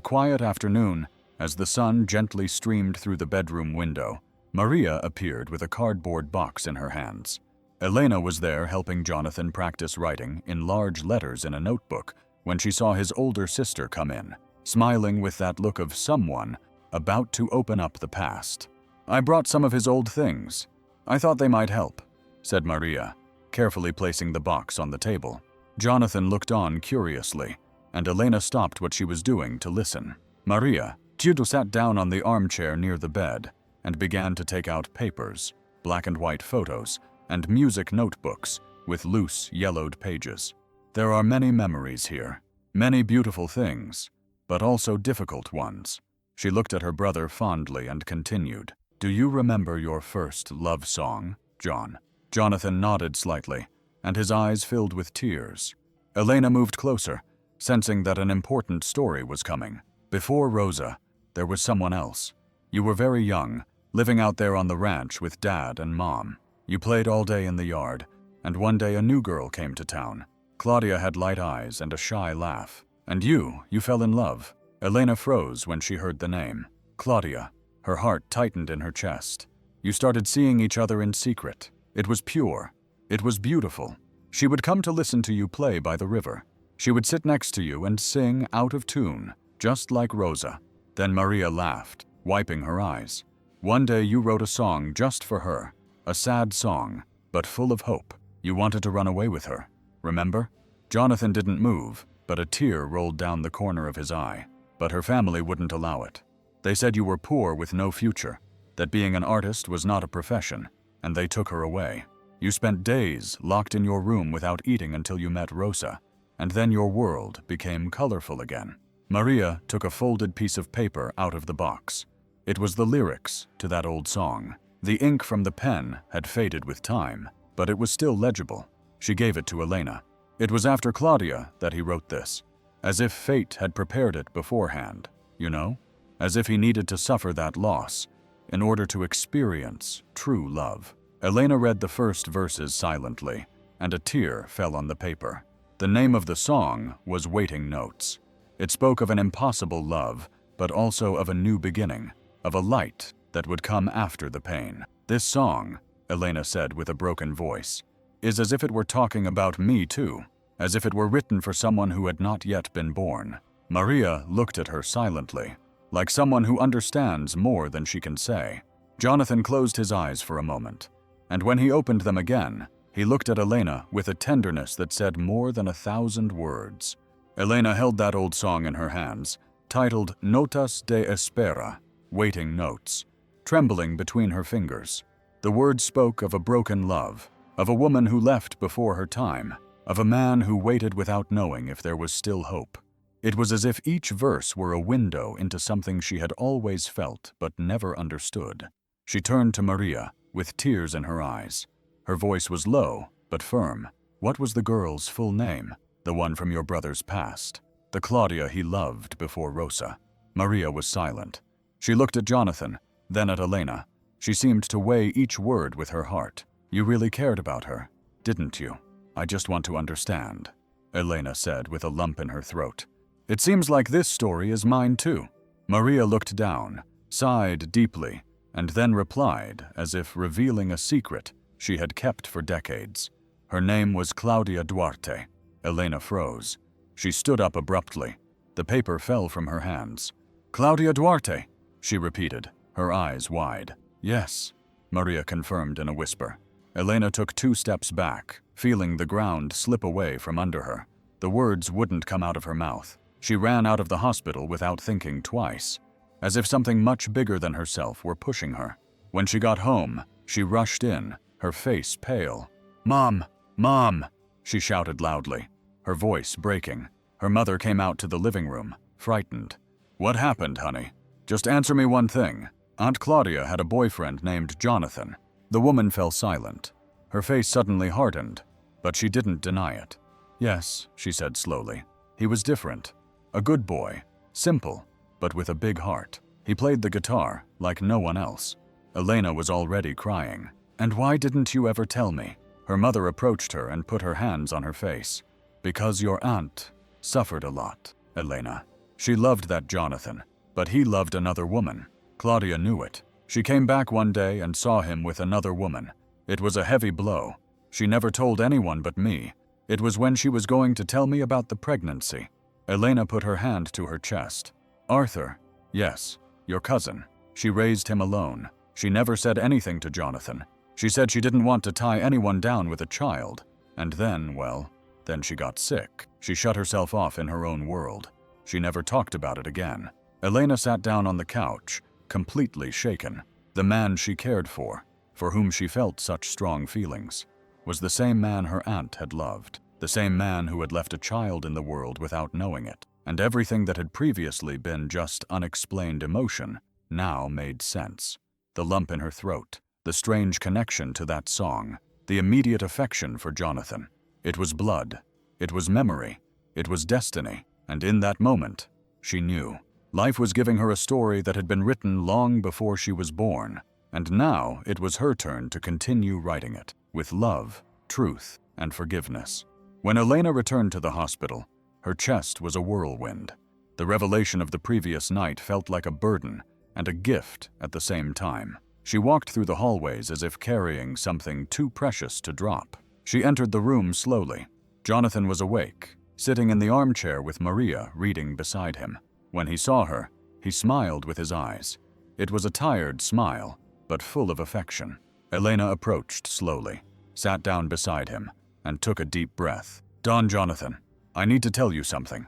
quiet afternoon, as the sun gently streamed through the bedroom window, Maria appeared with a cardboard box in her hands. Elena was there helping Jonathan practice writing in large letters in a notebook when she saw his older sister come in, smiling with that look of someone about to open up the past. "I brought some of his old things. I thought they might help," said Maria, carefully placing the box on the table. Jonathan looked on curiously, and Elena stopped what she was doing to listen. Maria, Giudo sat down on the armchair near the bed and began to take out papers, black and white photos, and music notebooks with loose, yellowed pages. "There are many memories here, many beautiful things, but also difficult ones." She looked at her brother fondly and continued, "Do you remember your first love song, John?" Jonathan nodded slightly, and his eyes filled with tears. Elena moved closer, sensing that an important story was coming. "Before Rosa, there was someone else. You were very young, living out there on the ranch with Dad and Mom. You played all day in the yard, and one day a new girl came to town. Claudia had light eyes and a shy laugh. And you fell in love." Elena froze when she heard the name. Claudia. Her heart tightened in her chest. "You started seeing each other in secret. It was pure. It was beautiful. She would come to listen to you play by the river. She would sit next to you and sing out of tune, just like Rosa." Then Maria laughed, wiping her eyes. "One day you wrote a song just for her, a sad song, but full of hope. You wanted to run away with her, remember?" Jonathan didn't move, but a tear rolled down the corner of his eye. "But her family wouldn't allow it. They said you were poor with no future, that being an artist was not a profession, and they took her away. You spent days locked in your room without eating until you met Rosa, and then your world became colorful again." Maria took a folded piece of paper out of the box. It was the lyrics to that old song. The ink from the pen had faded with time, but it was still legible. She gave it to Elena. "It was after Claudia that he wrote this, as if fate had prepared it beforehand, you know? As if he needed to suffer that loss in order to experience true love." Elena read the first verses silently, and a tear fell on the paper. The name of the song was Waiting Notes. It spoke of an impossible love, but also of a new beginning, of a light that would come after the pain. "This song," Elena said with a broken voice, "is as if it were talking about me too. as if it were written for someone who had not yet been born. Maria looked at her silently, like someone who understands more than she can say. Jonathan closed his eyes for a moment, and when he opened them again, he looked at Elena with a tenderness that said more than 1,000 words. Elena held that old song in her hands, titled Notas de Espera, Waiting Notes, trembling between her fingers. The words spoke of a broken love, of a woman who left before her time, of a man who waited without knowing if there was still hope. It was as if each verse were a window into something she had always felt but never understood. She turned to Maria, with tears in her eyes. Her voice was low, but firm. What was the girl's full name? The one from your brother's past. The Claudia he loved before Rosa. Maria was silent. She looked at Jonathan, then at Elena. She seemed to weigh each word with her heart. You really cared about her, didn't you? I just want to understand, Elena said with a lump in her throat. It seems like this story is mine too. Maria looked down, sighed deeply, and then replied as if revealing a secret she had kept for decades. Her name was Claudia Duarte. Elena froze. She stood up abruptly. The paper fell from her hands. Claudia Duarte, she repeated, her eyes wide. Yes, Maria confirmed in a whisper. Elena took 2 steps back, feeling the ground slip away from under her. The words wouldn't come out of her mouth. She ran out of the hospital without thinking twice, as if something much bigger than herself were pushing her. When she got home, she rushed in, her face pale. Mom! Mom! She shouted loudly, her voice breaking. Her mother came out to the living room, frightened. What happened, honey? Just answer me one thing. Aunt Claudia had a boyfriend named Jonathan. The woman fell silent. Her face suddenly hardened, but she didn't deny it. Yes, she said slowly. He was different. A good boy, simple, but with a big heart. He played the guitar like no one else. Elena was already crying. And why didn't you ever tell me? Her mother approached her and put her hands on her face. Because your aunt suffered a lot, Elena. She loved that Jonathan, but he loved another woman. Claudia knew it. She came back one day and saw him with another woman. It was a heavy blow. She never told anyone but me. It was when she was going to tell me about the pregnancy. Elena put her hand to her chest. Arthur, yes, your cousin. She raised him alone. She never said anything to Jonathan. She said she didn't want to tie anyone down with a child. And then, well, then she got sick. She shut herself off in her own world. She never talked about it again. Elena sat down on the couch, completely shaken. The man she cared for whom she felt such strong feelings, was the same man her aunt had loved. The same man who had left a child in the world without knowing it, and everything that had previously been just unexplained emotion now made sense. The lump in her throat, the strange connection to that song, the immediate affection for Jonathan. It was blood, it was memory, it was destiny, and in that moment, she knew. Life was giving her a story that had been written long before she was born, and now it was her turn to continue writing it, with love, truth, and forgiveness. When Elena returned to the hospital, her chest was a whirlwind. The revelation of the previous night felt like a burden and a gift at the same time. She walked through the hallways as if carrying something too precious to drop. She entered the room slowly. Jonathan was awake, sitting in the armchair with Maria reading beside him. When he saw her, he smiled with his eyes. It was a tired smile, but full of affection. Elena approached slowly, sat down beside him, and took a deep breath. Don Jonathan, I need to tell you something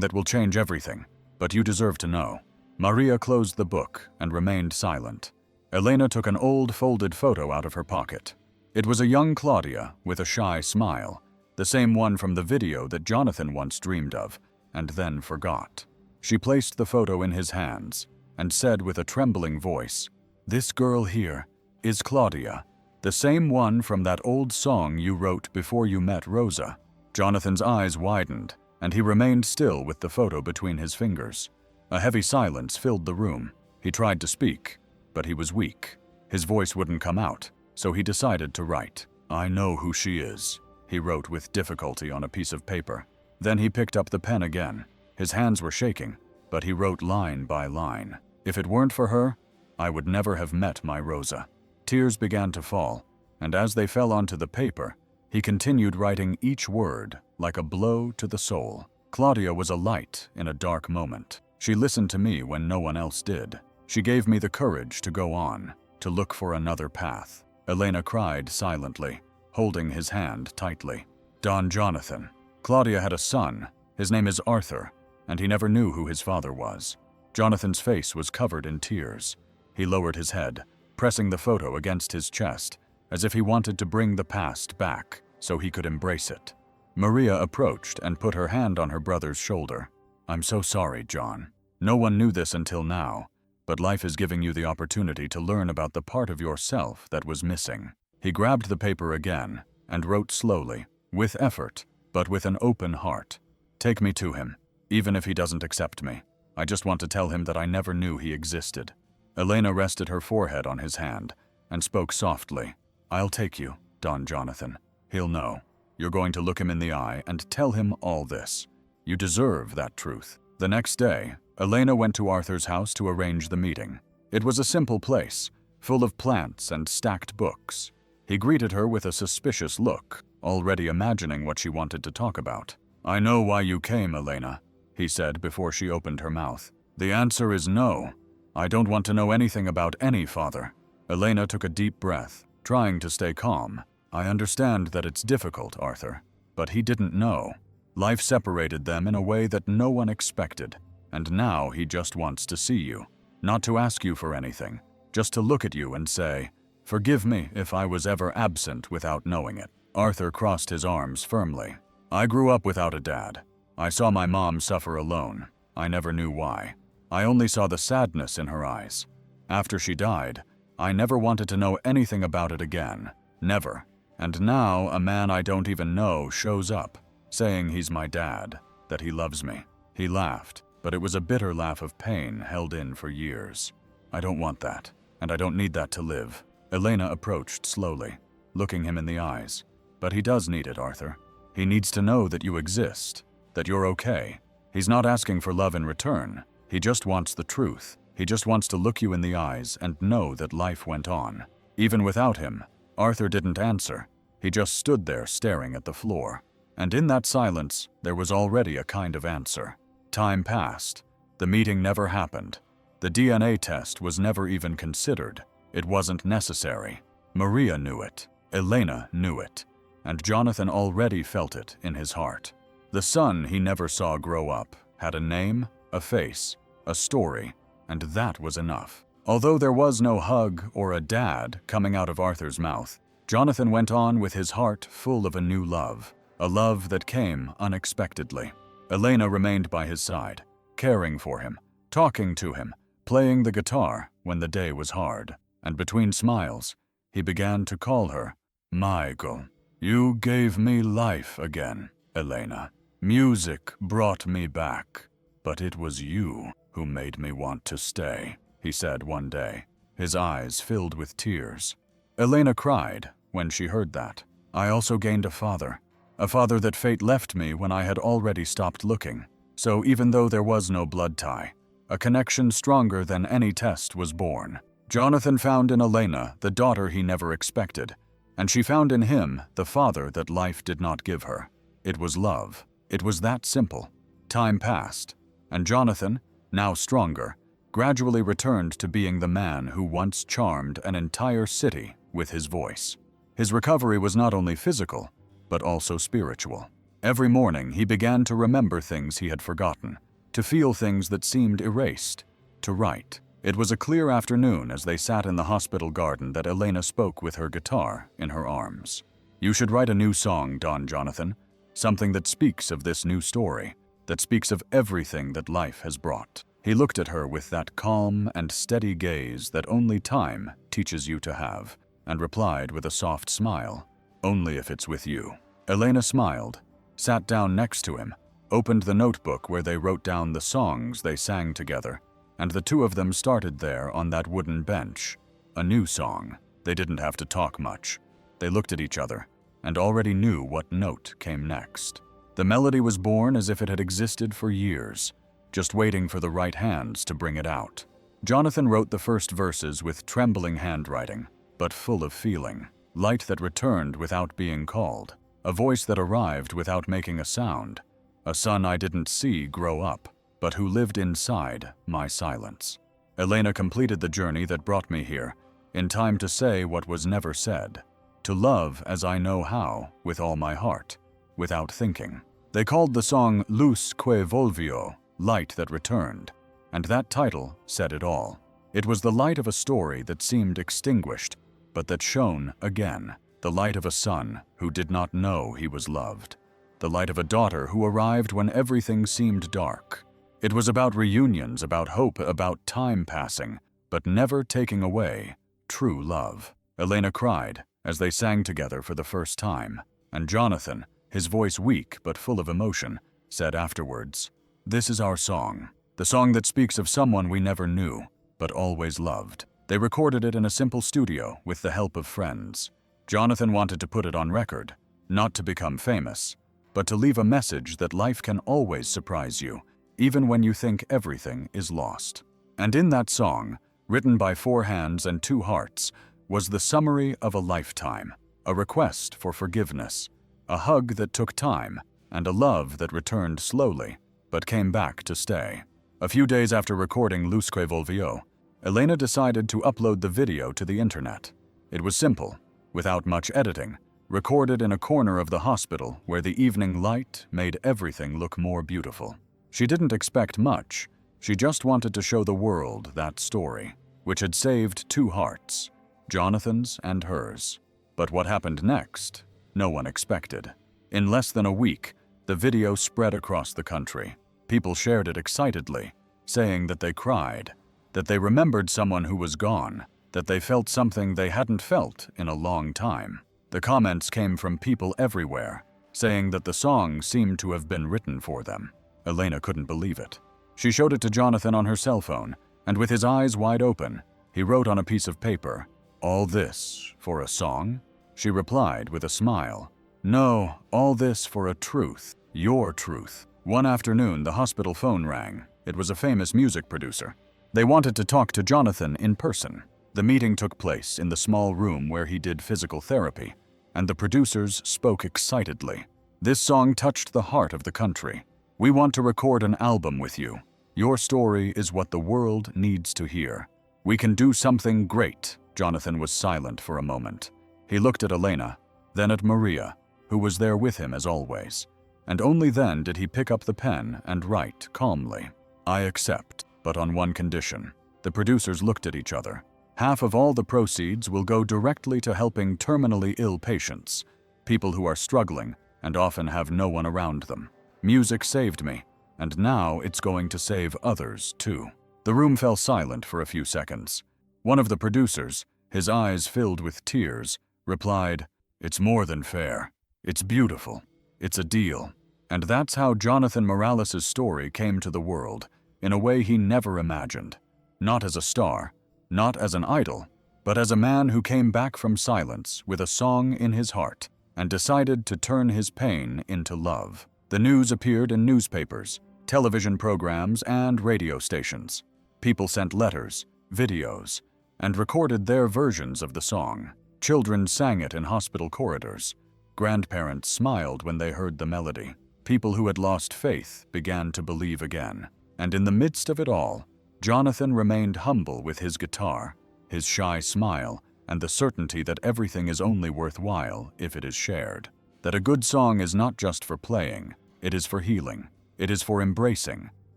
that will change everything, but you deserve to know. Maria closed the book and remained silent. Elena took an old folded photo out of her pocket. It was a young Claudia with a shy smile, the same one from the video that Jonathan once dreamed of, and then forgot. She placed the photo in his hands and said with a trembling voice, "This girl here is Claudia, the same one from that old song you wrote before you met Rosa." Jonathan's eyes widened, and he remained still with the photo between his fingers. A heavy silence filled the room. He tried to speak, but he was weak. His voice wouldn't come out, so he decided to write. "I know who she is," he wrote with difficulty on a piece of paper. Then he picked up the pen again. His hands were shaking, but he wrote line by line. "If it weren't for her, I would never have met my Rosa." Tears began to fall, and as they fell onto the paper, He continued writing each word like a blow to the soul. Claudia was a light in a dark moment. She listened to me when no one else did. She gave me the courage to go on, to look for another path. Elena cried silently, holding his hand tightly. Don Jonathan. Claudia had a son. His name is Arthur, and he never knew who his father was. Jonathan's face was covered in tears. He lowered his head, pressing the photo against his chest, as if he wanted to bring the past back so he could embrace it. Maria approached and put her hand on her brother's shoulder. I'm so sorry, John. No one knew this until now, but life is giving you the opportunity to learn about the part of yourself that was missing. He grabbed the paper again and wrote slowly, with effort, but with an open heart. Take me to him, even if he doesn't accept me. I just want to tell him that I never knew he existed. Elena rested her forehead on his hand and spoke softly. I'll take you, Don Jonathan. He'll know. You're going to look him in the eye and tell him all this. You deserve that truth. The next day, Elena went to Arthur's house to arrange the meeting. It was a simple place, full of plants and stacked books. He greeted her with a suspicious look, already imagining what she wanted to talk about. I know why you came, Elena, he said before she opened her mouth. The answer is no. I don't want to know anything about any father. Elena took a deep breath, trying to stay calm. I understand that it's difficult, Arthur, but he didn't know. Life separated them in a way that no one expected, and now he just wants to see you. Not to ask you for anything, just to look at you and say, forgive me if I was ever absent without knowing it. Arthur crossed his arms firmly. I grew up without a dad. I saw my mom suffer alone. I never knew why. I only saw the sadness in her eyes. After she died, I never wanted to know anything about it again. Never. And now a man I don't even know shows up, saying he's my dad, that he loves me. He laughed, but it was a bitter laugh of pain held in for years. I don't want that, and I don't need that to live. Elena approached slowly, looking him in the eyes. But he does need it, Arthur. He needs to know that you exist, that you're okay. He's not asking for love in return. He just wants the truth. He just wants to look you in the eyes and know that life went on. Even without him, Arthur didn't answer. He just stood there staring at the floor. And in that silence, there was already a kind of answer. Time passed. The meeting never happened. The DNA test was never even considered. It wasn't necessary. Maria knew it. Elena knew it. And Jonathan already felt it in his heart. The son he never saw grow up had a name, a face, a story, and that was enough. Although there was no hug or a dad coming out of Arthur's mouth, Jonathan went on with his heart full of a new love, a love that came unexpectedly. Elena remained by his side, caring for him, talking to him, playing the guitar when the day was hard. And between smiles, he began to call her, Michael. You gave me life again, Elena. Music brought me back, but it was you who made me want to stay, he said one day, his eyes filled with tears. Elena cried when she heard that. I also gained a father that fate left me when I had already stopped looking. So even though there was no blood tie, a connection stronger than any test was born. Jonathan found in Elena the daughter he never expected, and she found in him the father that life did not give her. It was love. It was that simple. Time passed, and Jonathan, now stronger, gradually returned to being the man who once charmed an entire city with his voice. His recovery was not only physical, but also spiritual. Every morning he began to remember things he had forgotten, to feel things that seemed erased, to write. It was a clear afternoon as they sat in the hospital garden that Elena spoke with her guitar in her arms. You should write a new song, Don Jonathan, something that speaks of this new story, that speaks of everything that life has brought. He looked at her with that calm and steady gaze that only time teaches you to have, and replied with a soft smile, only if it's with you. Elena smiled, sat down next to him, opened the notebook where they wrote down the songs they sang together, and the two of them started there on that wooden bench. A new song. They didn't have to talk much. They looked at each other and already knew what note came next. The melody was born as if it had existed for years, just waiting for the right hands to bring it out. Jonathan wrote the first verses with trembling handwriting, but full of feeling, light that returned without being called. a voice that arrived without making a sound, a son I didn't see grow up, but who lived inside my silence. Elena completed the journey that brought me here, in time to say what was never said, to love as I know how, with all my heart, without thinking. They called the song Luz que volvió, Light that Returned, and that title said it all. It was the light of a story that seemed extinguished, but that shone again, the light of a son who did not know he was loved, the light of a daughter who arrived when everything seemed dark. It was about reunions, about hope, about time passing, but never taking away true love. Elena cried as they sang together for the first time, and Jonathan, his voice weak but full of emotion, said afterwards, "This is our song, the song that speaks of someone we never knew, but always loved." They recorded it in a simple studio with the help of friends. Jonathan wanted to put it on record, not to become famous, but to leave a message that life can always surprise you, even when you think everything is lost. And in that song, written by 4 hands and 2 hearts, was the summary of a lifetime, a request for forgiveness, a hug that took time, and a love that returned slowly, but came back to stay. A few days after recording Luz que volvió, Elena decided to upload the video to the internet. It was simple, without much editing, recorded in a corner of the hospital where the evening light made everything look more beautiful. She didn't expect much. She just wanted to show the world that story, which had saved 2 hearts, Jonathan's and hers. But what happened next, no one expected. In less than a week, the video spread across the country. People shared it excitedly, saying that they cried, that they remembered someone who was gone, that they felt something they hadn't felt in a long time. The comments came from people everywhere, saying that the song seemed to have been written for them. Elena couldn't believe it. She showed it to Jonathan on her cell phone, and with his eyes wide open, he wrote on a piece of paper, "All this for a song?" She replied with a smile, "No, all this for a truth, your truth." One afternoon, the hospital phone rang. It was a famous music producer. They wanted to talk to Jonathan in person. The meeting took place in the small room where he did physical therapy, and the producers spoke excitedly. "This song touched the heart of the country. We want to record an album with you. Your story is what the world needs to hear. We can do something great." Jonathan was silent for a moment. He looked at Elena, then at Maria, who was there with him as always, and only then did he pick up the pen and write calmly, "I accept, but on one condition." The producers looked at each other. "Half of all the proceeds will go directly to helping terminally ill patients, people who are struggling and often have no one around them. Music saved me, and now it's going to save others too." The room fell silent for a few seconds. One of the producers, his eyes filled with tears, replied, "It's more than fair. It's beautiful. It's a deal." And that's how Jonathan Morales' story came to the world, in a way he never imagined. Not as a star, not as an idol, but as a man who came back from silence with a song in his heart and decided to turn his pain into love. The news appeared in newspapers, television programs, and radio stations. People sent letters, videos, and recorded their versions of the song. Children sang it in hospital corridors. Grandparents smiled when they heard the melody. People who had lost faith began to believe again. And in the midst of it all, Jonathan remained humble with his guitar, his shy smile, and the certainty that everything is only worthwhile if it is shared. That a good song is not just for playing, it is for healing, it is for embracing,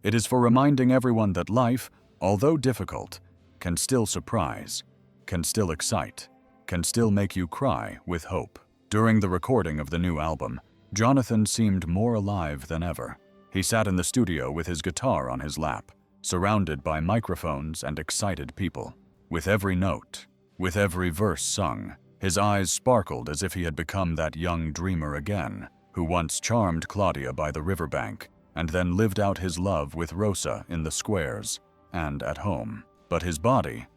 it is for reminding everyone that life, although difficult, can still surprise, can still excite, can still make you cry with hope. During the recording of the new album, Jonathan seemed more alive than ever. He sat in the studio with his guitar on his lap, surrounded by microphones and excited people. With every note, with every verse sung, his eyes sparkled as if he had become that young dreamer again, who once charmed Claudia by the riverbank and then lived out his love with Rosa in the squares and at home. But his body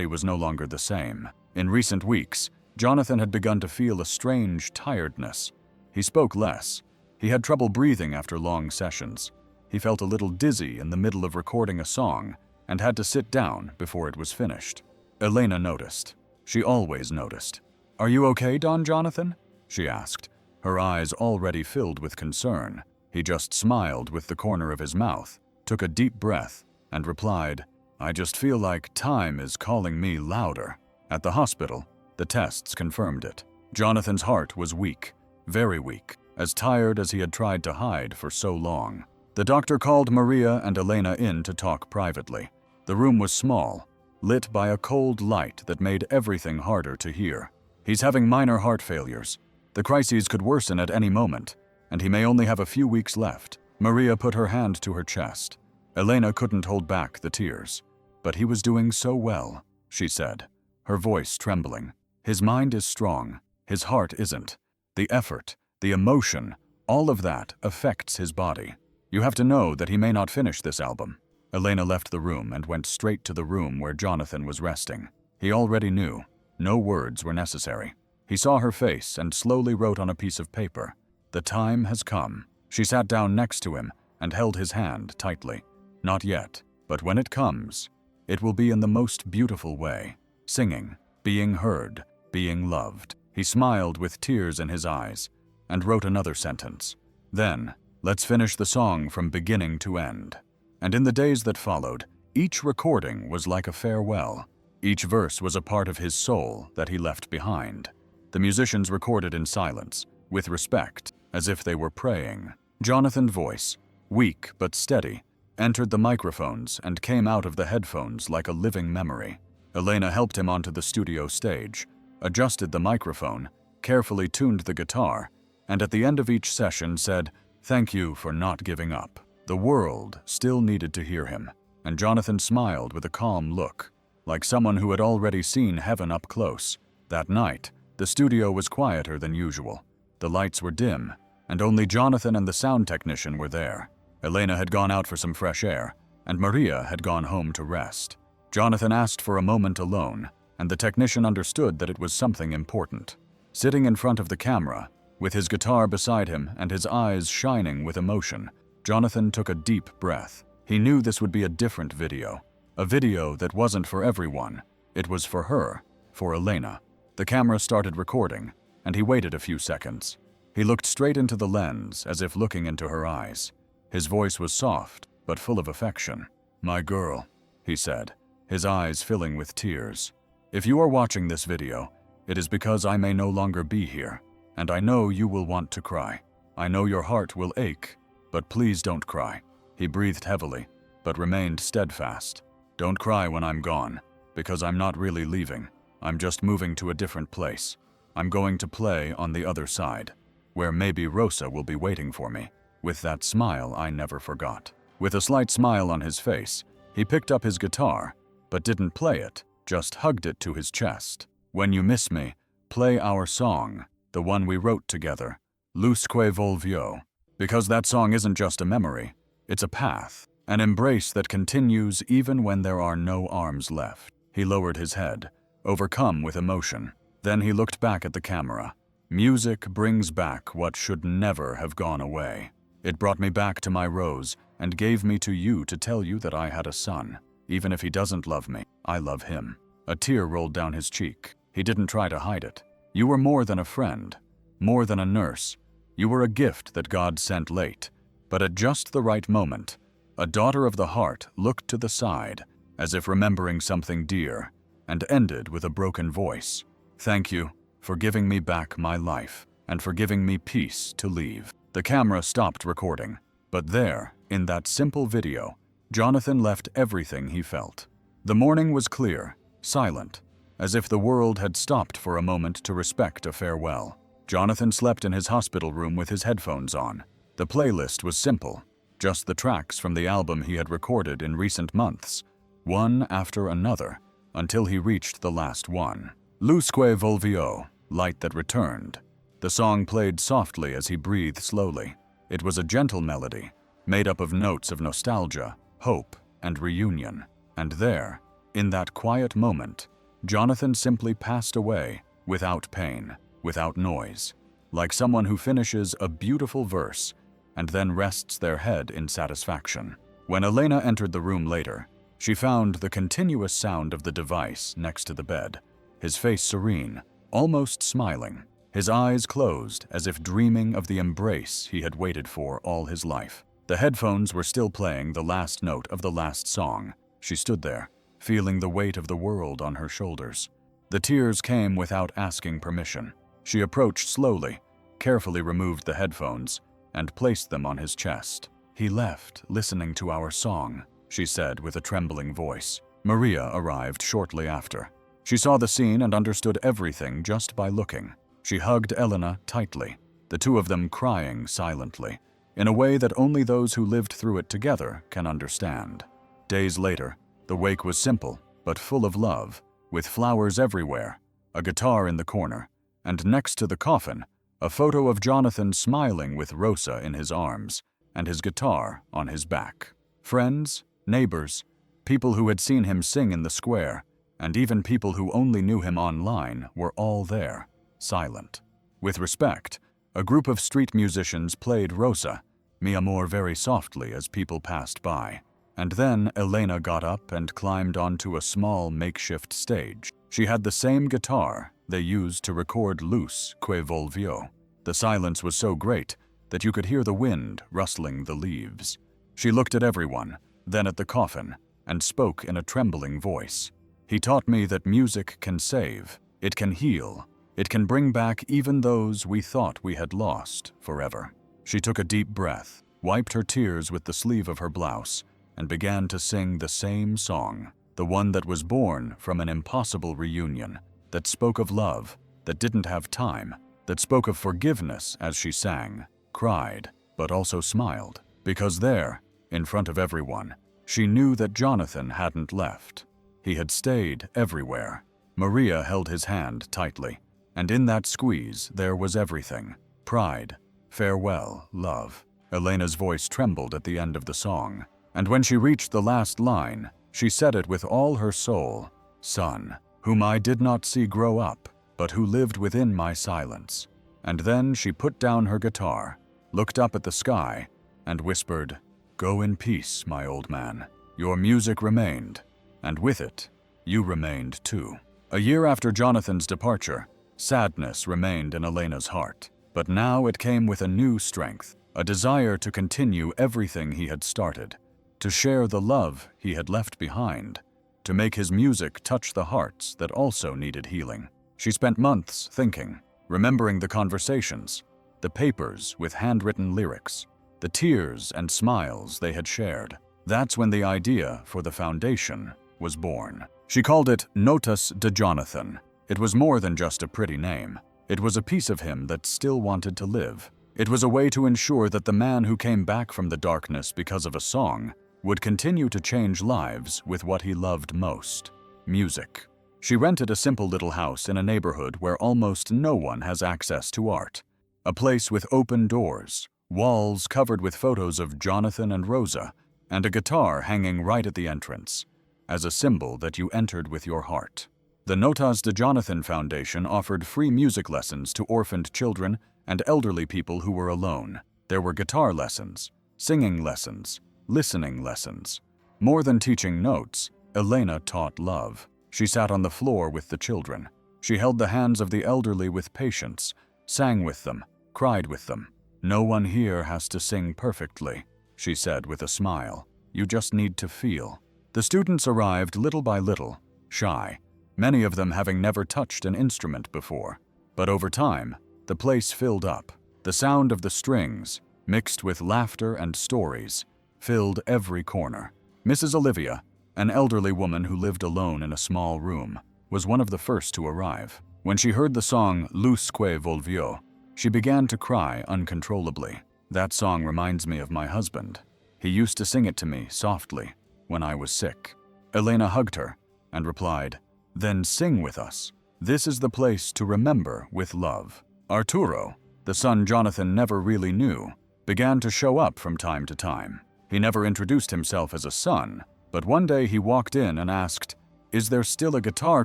was no longer the same. In recent weeks, Jonathan had begun to feel a strange tiredness. He spoke less. He had trouble breathing after long sessions. He felt a little dizzy in the middle of recording a song and had to sit down before it was finished. Elena noticed. She always noticed. "Are you okay, Don Jonathan?" she asked, her eyes already filled with concern. He just smiled with the corner of his mouth, took a deep breath, and replied, "I just feel like time is calling me louder." At the hospital, the tests confirmed it. Jonathan's heart was weak, very weak, as tired as he had tried to hide for so long. The doctor called Maria and Elena in to talk privately. The room was small, lit by a cold light that made everything harder to hear. "He's having minor heart failures. The crises could worsen at any moment, and he may only have a few weeks left." Maria put her hand to her chest. Elena couldn't hold back the tears. "But he was doing so well," she said, her voice trembling. "His mind is strong. His heart isn't. The effort, the emotion, all of that affects his body. You have to know that he may not finish this album." Elena left the room and went straight to the room where Jonathan was resting. He already knew. No words were necessary. He saw her face and slowly wrote on a piece of paper, "The time has come." She sat down next to him and held his hand tightly. "Not yet, but when it comes, it will be in the most beautiful way. Singing, being heard, being loved." He smiled with tears in his eyes and wrote another sentence. "Then, let's finish the song from beginning to end." And in the days that followed, each recording was like a farewell. Each verse was a part of his soul that he left behind. The musicians recorded in silence, with respect, as if they were praying. Jonathan's voice, weak but steady, entered the microphones and came out of the headphones like a living memory. Elena helped him onto the studio stage, adjusted the microphone, carefully tuned the guitar, and at the end of each session said, "Thank you for not giving up." The world still needed to hear him, and Jonathan smiled with a calm look, like someone who had already seen heaven up close. That night, the studio was quieter than usual. The lights were dim, and only Jonathan and the sound technician were there. Elena had gone out for some fresh air, and Maria had gone home to rest. Jonathan asked for a moment alone, and the technician understood that it was something important. Sitting in front of the camera, with his guitar beside him and his eyes shining with emotion, Jonathan took a deep breath. He knew this would be a different video. A video that wasn't for everyone. It was for her, for Elena. The camera started recording, and he waited a few seconds. He looked straight into the lens, as if looking into her eyes. His voice was soft, but full of affection. "My girl," he said, his eyes filling with tears. "If you are watching this video, it is because I may no longer be here, and I know you will want to cry. I know your heart will ache, but please don't cry." He breathed heavily, but remained steadfast. "Don't cry when I'm gone, because I'm not really leaving. I'm just moving to a different place. I'm going to play on the other side, where maybe Rosa will be waiting for me, with that smile I never forgot." With a slight smile on his face, he picked up his guitar, but didn't play it, just hugged it to his chest. "When you miss me, play our song, the one we wrote together, Lusque Volvio. Because that song isn't just a memory, it's a path, an embrace that continues even when there are no arms left." He lowered his head, overcome with emotion. Then he looked back at the camera. "Music brings back what should never have gone away. It brought me back to my Rose and gave me to you to tell you that I had a son. Even if he doesn't love me, I love him." A tear rolled down his cheek. He didn't try to hide it. "You were more than a friend, more than a nurse. You were a gift that God sent late. But at just the right moment, a daughter of the heart looked to the side, as if remembering something dear, and ended with a broken voice. Thank you for giving me back my life, and for giving me peace to leave." The camera stopped recording, but there, in that simple video, Jonathan left everything he felt. The morning was clear, silent, as if the world had stopped for a moment to respect a farewell. Jonathan slept in his hospital room with his headphones on. The playlist was simple, just the tracks from the album he had recorded in recent months, one after another, until he reached the last one. Lusque Volvio, Light That Returned. The song played softly as he breathed slowly. It was a gentle melody, made up of notes of nostalgia, hope, and reunion. And there, in that quiet moment, Jonathan simply passed away, without pain, without noise, like someone who finishes a beautiful verse and then rests their head in satisfaction. When Elena entered the room later, she found the continuous sound of the device next to the bed, his face serene, almost smiling. his eyes closed as if dreaming of the embrace he had waited for all his life. The headphones were still playing the last note of the last song. She stood there, feeling the weight of the world on her shoulders. The tears came without asking permission. She approached slowly, carefully removed the headphones, and placed them on his chest. "He left, listening to our song," she said with a trembling voice. Maria arrived shortly after. She saw the scene and understood everything just by looking. She hugged Elena tightly, the two of them crying silently, in a way that only those who lived through it together can understand. Days later, the wake was simple, but full of love, with flowers everywhere, a guitar in the corner, and next to the coffin, a photo of Jonathan smiling with Rosa in his arms, and his guitar on his back. Friends, neighbors, people who had seen him sing in the square, and even people who only knew him online were all there, silent. With respect, a group of street musicians played Rosa, Mi Amor very softly as people passed by. And then Elena got up and climbed onto a small makeshift stage. She had the same guitar they used to record Luz que volvió. The silence was so great that you could hear the wind rustling the leaves. She looked at everyone, then at the coffin, and spoke in a trembling voice. "He taught me that music can save, it can heal, it can bring back even those we thought we had lost forever." She took a deep breath, wiped her tears with the sleeve of her blouse, and began to sing the same song, the one that was born from an impossible reunion, that spoke of love, that didn't have time, that spoke of forgiveness as she sang, cried, but also smiled, because there, in front of everyone, she knew that Jonathan hadn't left. He had stayed everywhere. Maria held his hand tightly, and in that squeeze there was everything: pride, farewell, love. Elena's voice trembled at the end of the song, and when she reached the last line, she said it with all her soul: "Son, whom I did not see grow up, but who lived within my silence." And then she put down her guitar, looked up at the sky, and whispered, "Go in peace, my old man. Your music remained, and with it, you remained too." A year after Jonathan's departure, sadness remained in Elena's heart, but now it came with a new strength, a desire to continue everything he had started, to share the love he had left behind, to make his music touch the hearts that also needed healing. She spent months thinking, remembering the conversations, the papers with handwritten lyrics, the tears and smiles they had shared. That's when the idea for the foundation was born. She called it Notas de Jonathan. It was more than just a pretty name. It was a piece of him that still wanted to live. It was a way to ensure that the man who came back from the darkness because of a song would continue to change lives with what he loved most: music. She rented a simple little house in a neighborhood where almost no one has access to art. A place with open doors, walls covered with photos of Jonathan and Rosa, and a guitar hanging right at the entrance, as a symbol that you entered with your heart. The Notas de Jonathan Foundation offered free music lessons to orphaned children and elderly people who were alone. There were guitar lessons, singing lessons, listening lessons. More than teaching notes, Elena taught love. She sat on the floor with the children. She held the hands of the elderly with patience, sang with them, cried with them. "No one here has to sing perfectly," she said with a smile. "You just need to feel." The students arrived little by little, shy, many of them having never touched an instrument before. But over time, the place filled up. The sound of the strings, mixed with laughter and stories, filled every corner. Mrs. Olivia, an elderly woman who lived alone in a small room, was one of the first to arrive. When she heard the song Luz que volvió, she began to cry uncontrollably. "That song reminds me of my husband. He used to sing it to me softly when I was sick." Elena hugged her and replied, "Then sing with us. This is the place to remember with love." Arturo, the son Jonathan never really knew, began to show up from time to time. He never introduced himself as a son, but one day he walked in and asked, "Is there still a guitar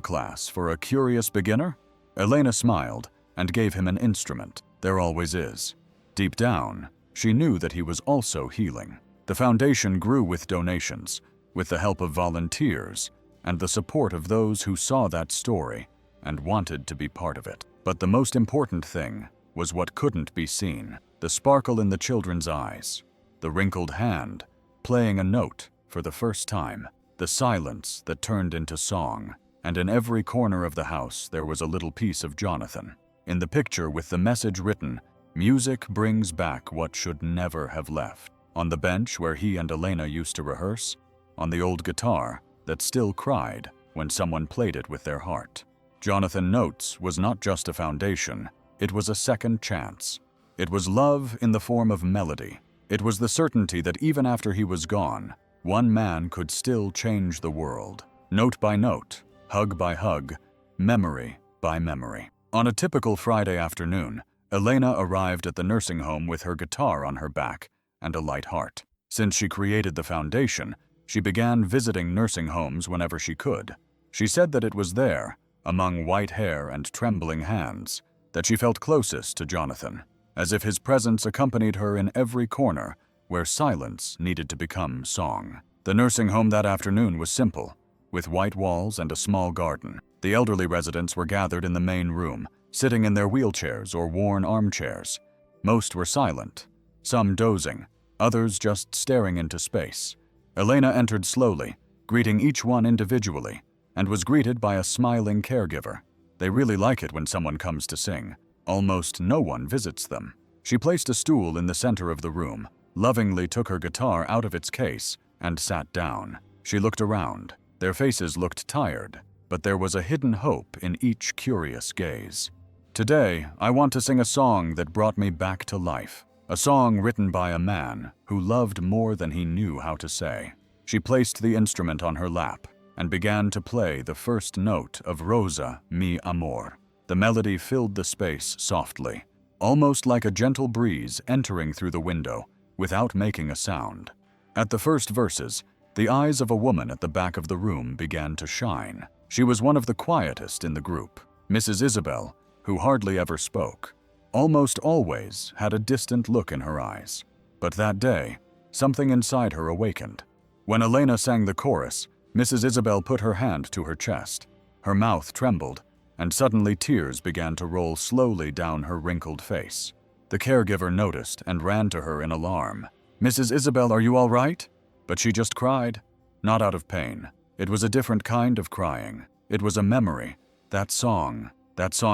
class for a curious beginner?" Elena smiled and gave him an instrument. There always is. Deep down, she knew that he was also healing. The foundation grew with donations, with the help of volunteers, and the support of those who saw that story and wanted to be part of it. But the most important thing was what couldn't be seen: the sparkle in the children's eyes, the wrinkled hand playing a note for the first time, the silence that turned into song. And in every corner of the house there was a little piece of Jonathan. In the picture with the message written, "Music brings back what should never have left." On the bench where he and Elena used to rehearse, on the old guitar that still cried when someone played it with their heart. Jonathan Notes was not just a foundation, it was a second chance. It was love in the form of melody. It was the certainty that even after he was gone, one man could still change the world. Note by note, hug by hug, memory by memory. On a typical Friday afternoon, Elena arrived at the nursing home with her guitar on her back and a light heart. Since she created the foundation, she began visiting nursing homes whenever she could. She said that it was there, among white hair and trembling hands, that she felt closest to Jonathan, as if his presence accompanied her in every corner where silence needed to become song. The nursing home that afternoon was simple, with white walls and a small garden. The elderly residents were gathered in the main room, sitting in their wheelchairs or worn armchairs. Most were silent, some dozing, others just staring into space. Elena entered slowly, greeting each one individually, and was greeted by a smiling caregiver. They really like it when someone comes to sing. Almost no one visits them. She placed a stool in the center of the room, lovingly took her guitar out of its case, and sat down. She looked around. Their faces looked tired, but there was a hidden hope in each curious gaze. "Today, I want to sing a song that brought me back to life. A song written by a man who loved more than he knew how to say." She placed the instrument on her lap and began to play the first note of Rosa mi amor. The melody filled the space softly, almost like a gentle breeze entering through the window without making a sound. At the first verses, the eyes of a woman at the back of the room began to shine. She was one of the quietest in the group, Mrs. Isabel, who hardly ever spoke. Almost always had a distant look in her eyes. But that day, something inside her awakened. When Elena sang the chorus, Mrs. Isabel put her hand to her chest. Her mouth trembled, and suddenly tears began to roll slowly down her wrinkled face. The caregiver noticed and ran to her in alarm. "Mrs. Isabel, are you all right?" But she just cried, not out of pain. It was a different kind of crying. It was a memory. That song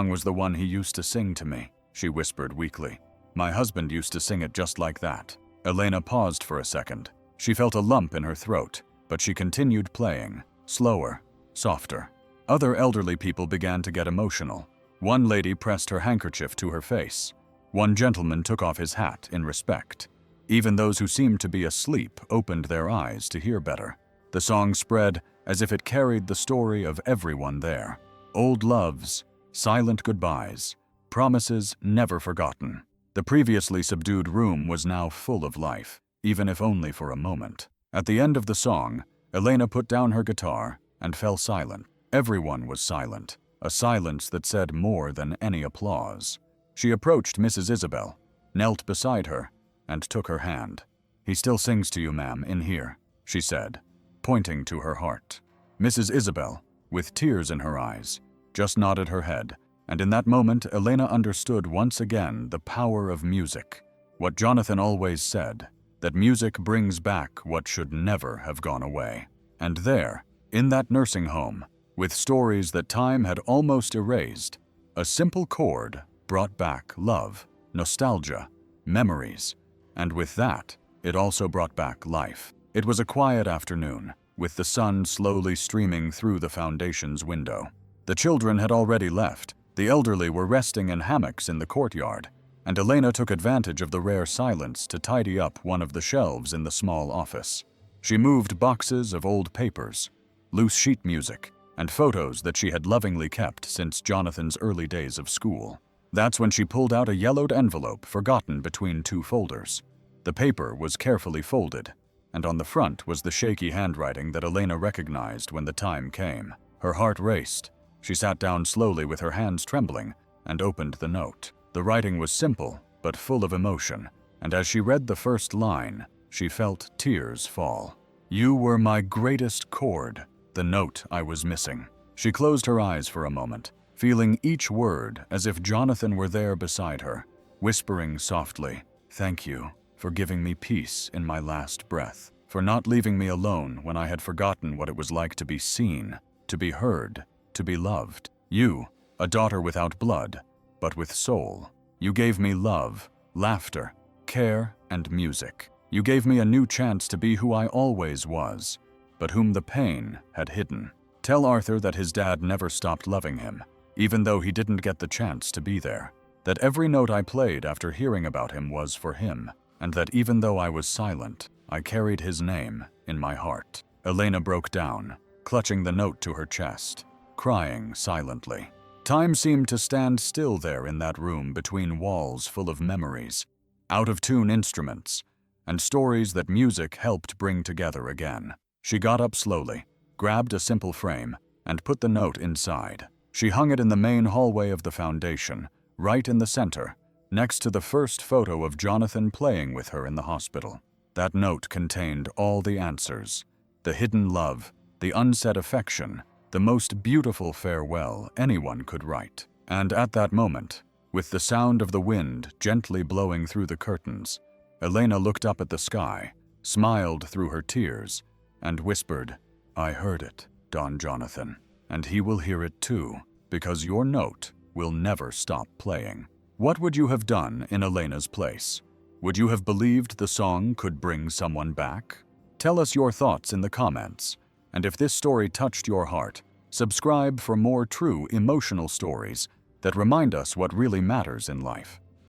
was the one he used to sing to me, she whispered weakly. "My husband used to sing it just like that." Elena paused for a second. She felt a lump in her throat, but she continued playing, slower, softer. Other elderly people began to get emotional. One lady pressed her handkerchief to her face. One gentleman took off his hat in respect. Even those who seemed to be asleep opened their eyes to hear better. The song spread as if it carried the story of everyone there. Old loves, silent goodbyes, promises never forgotten. The previously subdued room was now full of life, even if only for a moment. At the end of the song, Elena put down her guitar and fell silent. Everyone was silent, a silence that said more than any applause. She approached Mrs. Isabel, knelt beside her, and took her hand. "He still sings to you, ma'am, in here," she said, pointing to her heart. Mrs. Isabel, with tears in her eyes, just nodded her head, and in that moment Elena understood once again the power of music. What Jonathan always said, that music brings back what should never have gone away. And there, in that nursing home, with stories that time had almost erased, a simple chord brought back love, nostalgia, memories, and with that, it also brought back life. It was a quiet afternoon, with the sun slowly streaming through the foundation's window. The children had already left, the elderly were resting in hammocks in the courtyard, and Elena took advantage of the rare silence to tidy up one of the shelves in the small office. She moved boxes of old papers, loose sheet music, and photos that she had lovingly kept since Jonathan's early days of school. That's when she pulled out a yellowed envelope forgotten between two folders. The paper was carefully folded, and on the front was the shaky handwriting that Elena recognized when the time came. Her heart raced. She sat down slowly with her hands trembling and opened the note. The writing was simple, but full of emotion, and as she read the first line, she felt tears fall. "You were my greatest chord, the note I was missing." She closed her eyes for a moment, feeling each word as if Jonathan were there beside her, whispering softly, "Thank you for giving me peace in my last breath, for not leaving me alone when I had forgotten what it was like to be seen, to be heard, to be loved. You, a daughter without blood, but with soul. You gave me love, laughter, care, and music. You gave me a new chance to be who I always was, but whom the pain had hidden. Tell Arthur that his dad never stopped loving him, even though he didn't get the chance to be there. That every note I played after hearing about him was for him, and that even though I was silent, I carried his name in my heart." Elena broke down, clutching the note to her chest, crying silently. Time seemed to stand still there in that room between walls full of memories, out-of-tune instruments, and stories that music helped bring together again. She got up slowly, grabbed a simple frame, and put the note inside. She hung it in the main hallway of the foundation, right in the center, next to the first photo of Jonathan playing with her in the hospital. That note contained all the answers, the hidden love, the unsaid affection, the most beautiful farewell anyone could write. And at that moment, with the sound of the wind gently blowing through the curtains, Elena looked up at the sky, smiled through her tears, and whispered, "I heard it, Don Jonathan, and he will hear it too, because your note will never stop playing." What would you have done in Elena's place? Would you have believed the song could bring someone back? Tell us your thoughts in the comments, and if this story touched your heart, subscribe for more true emotional stories that remind us what really matters in life.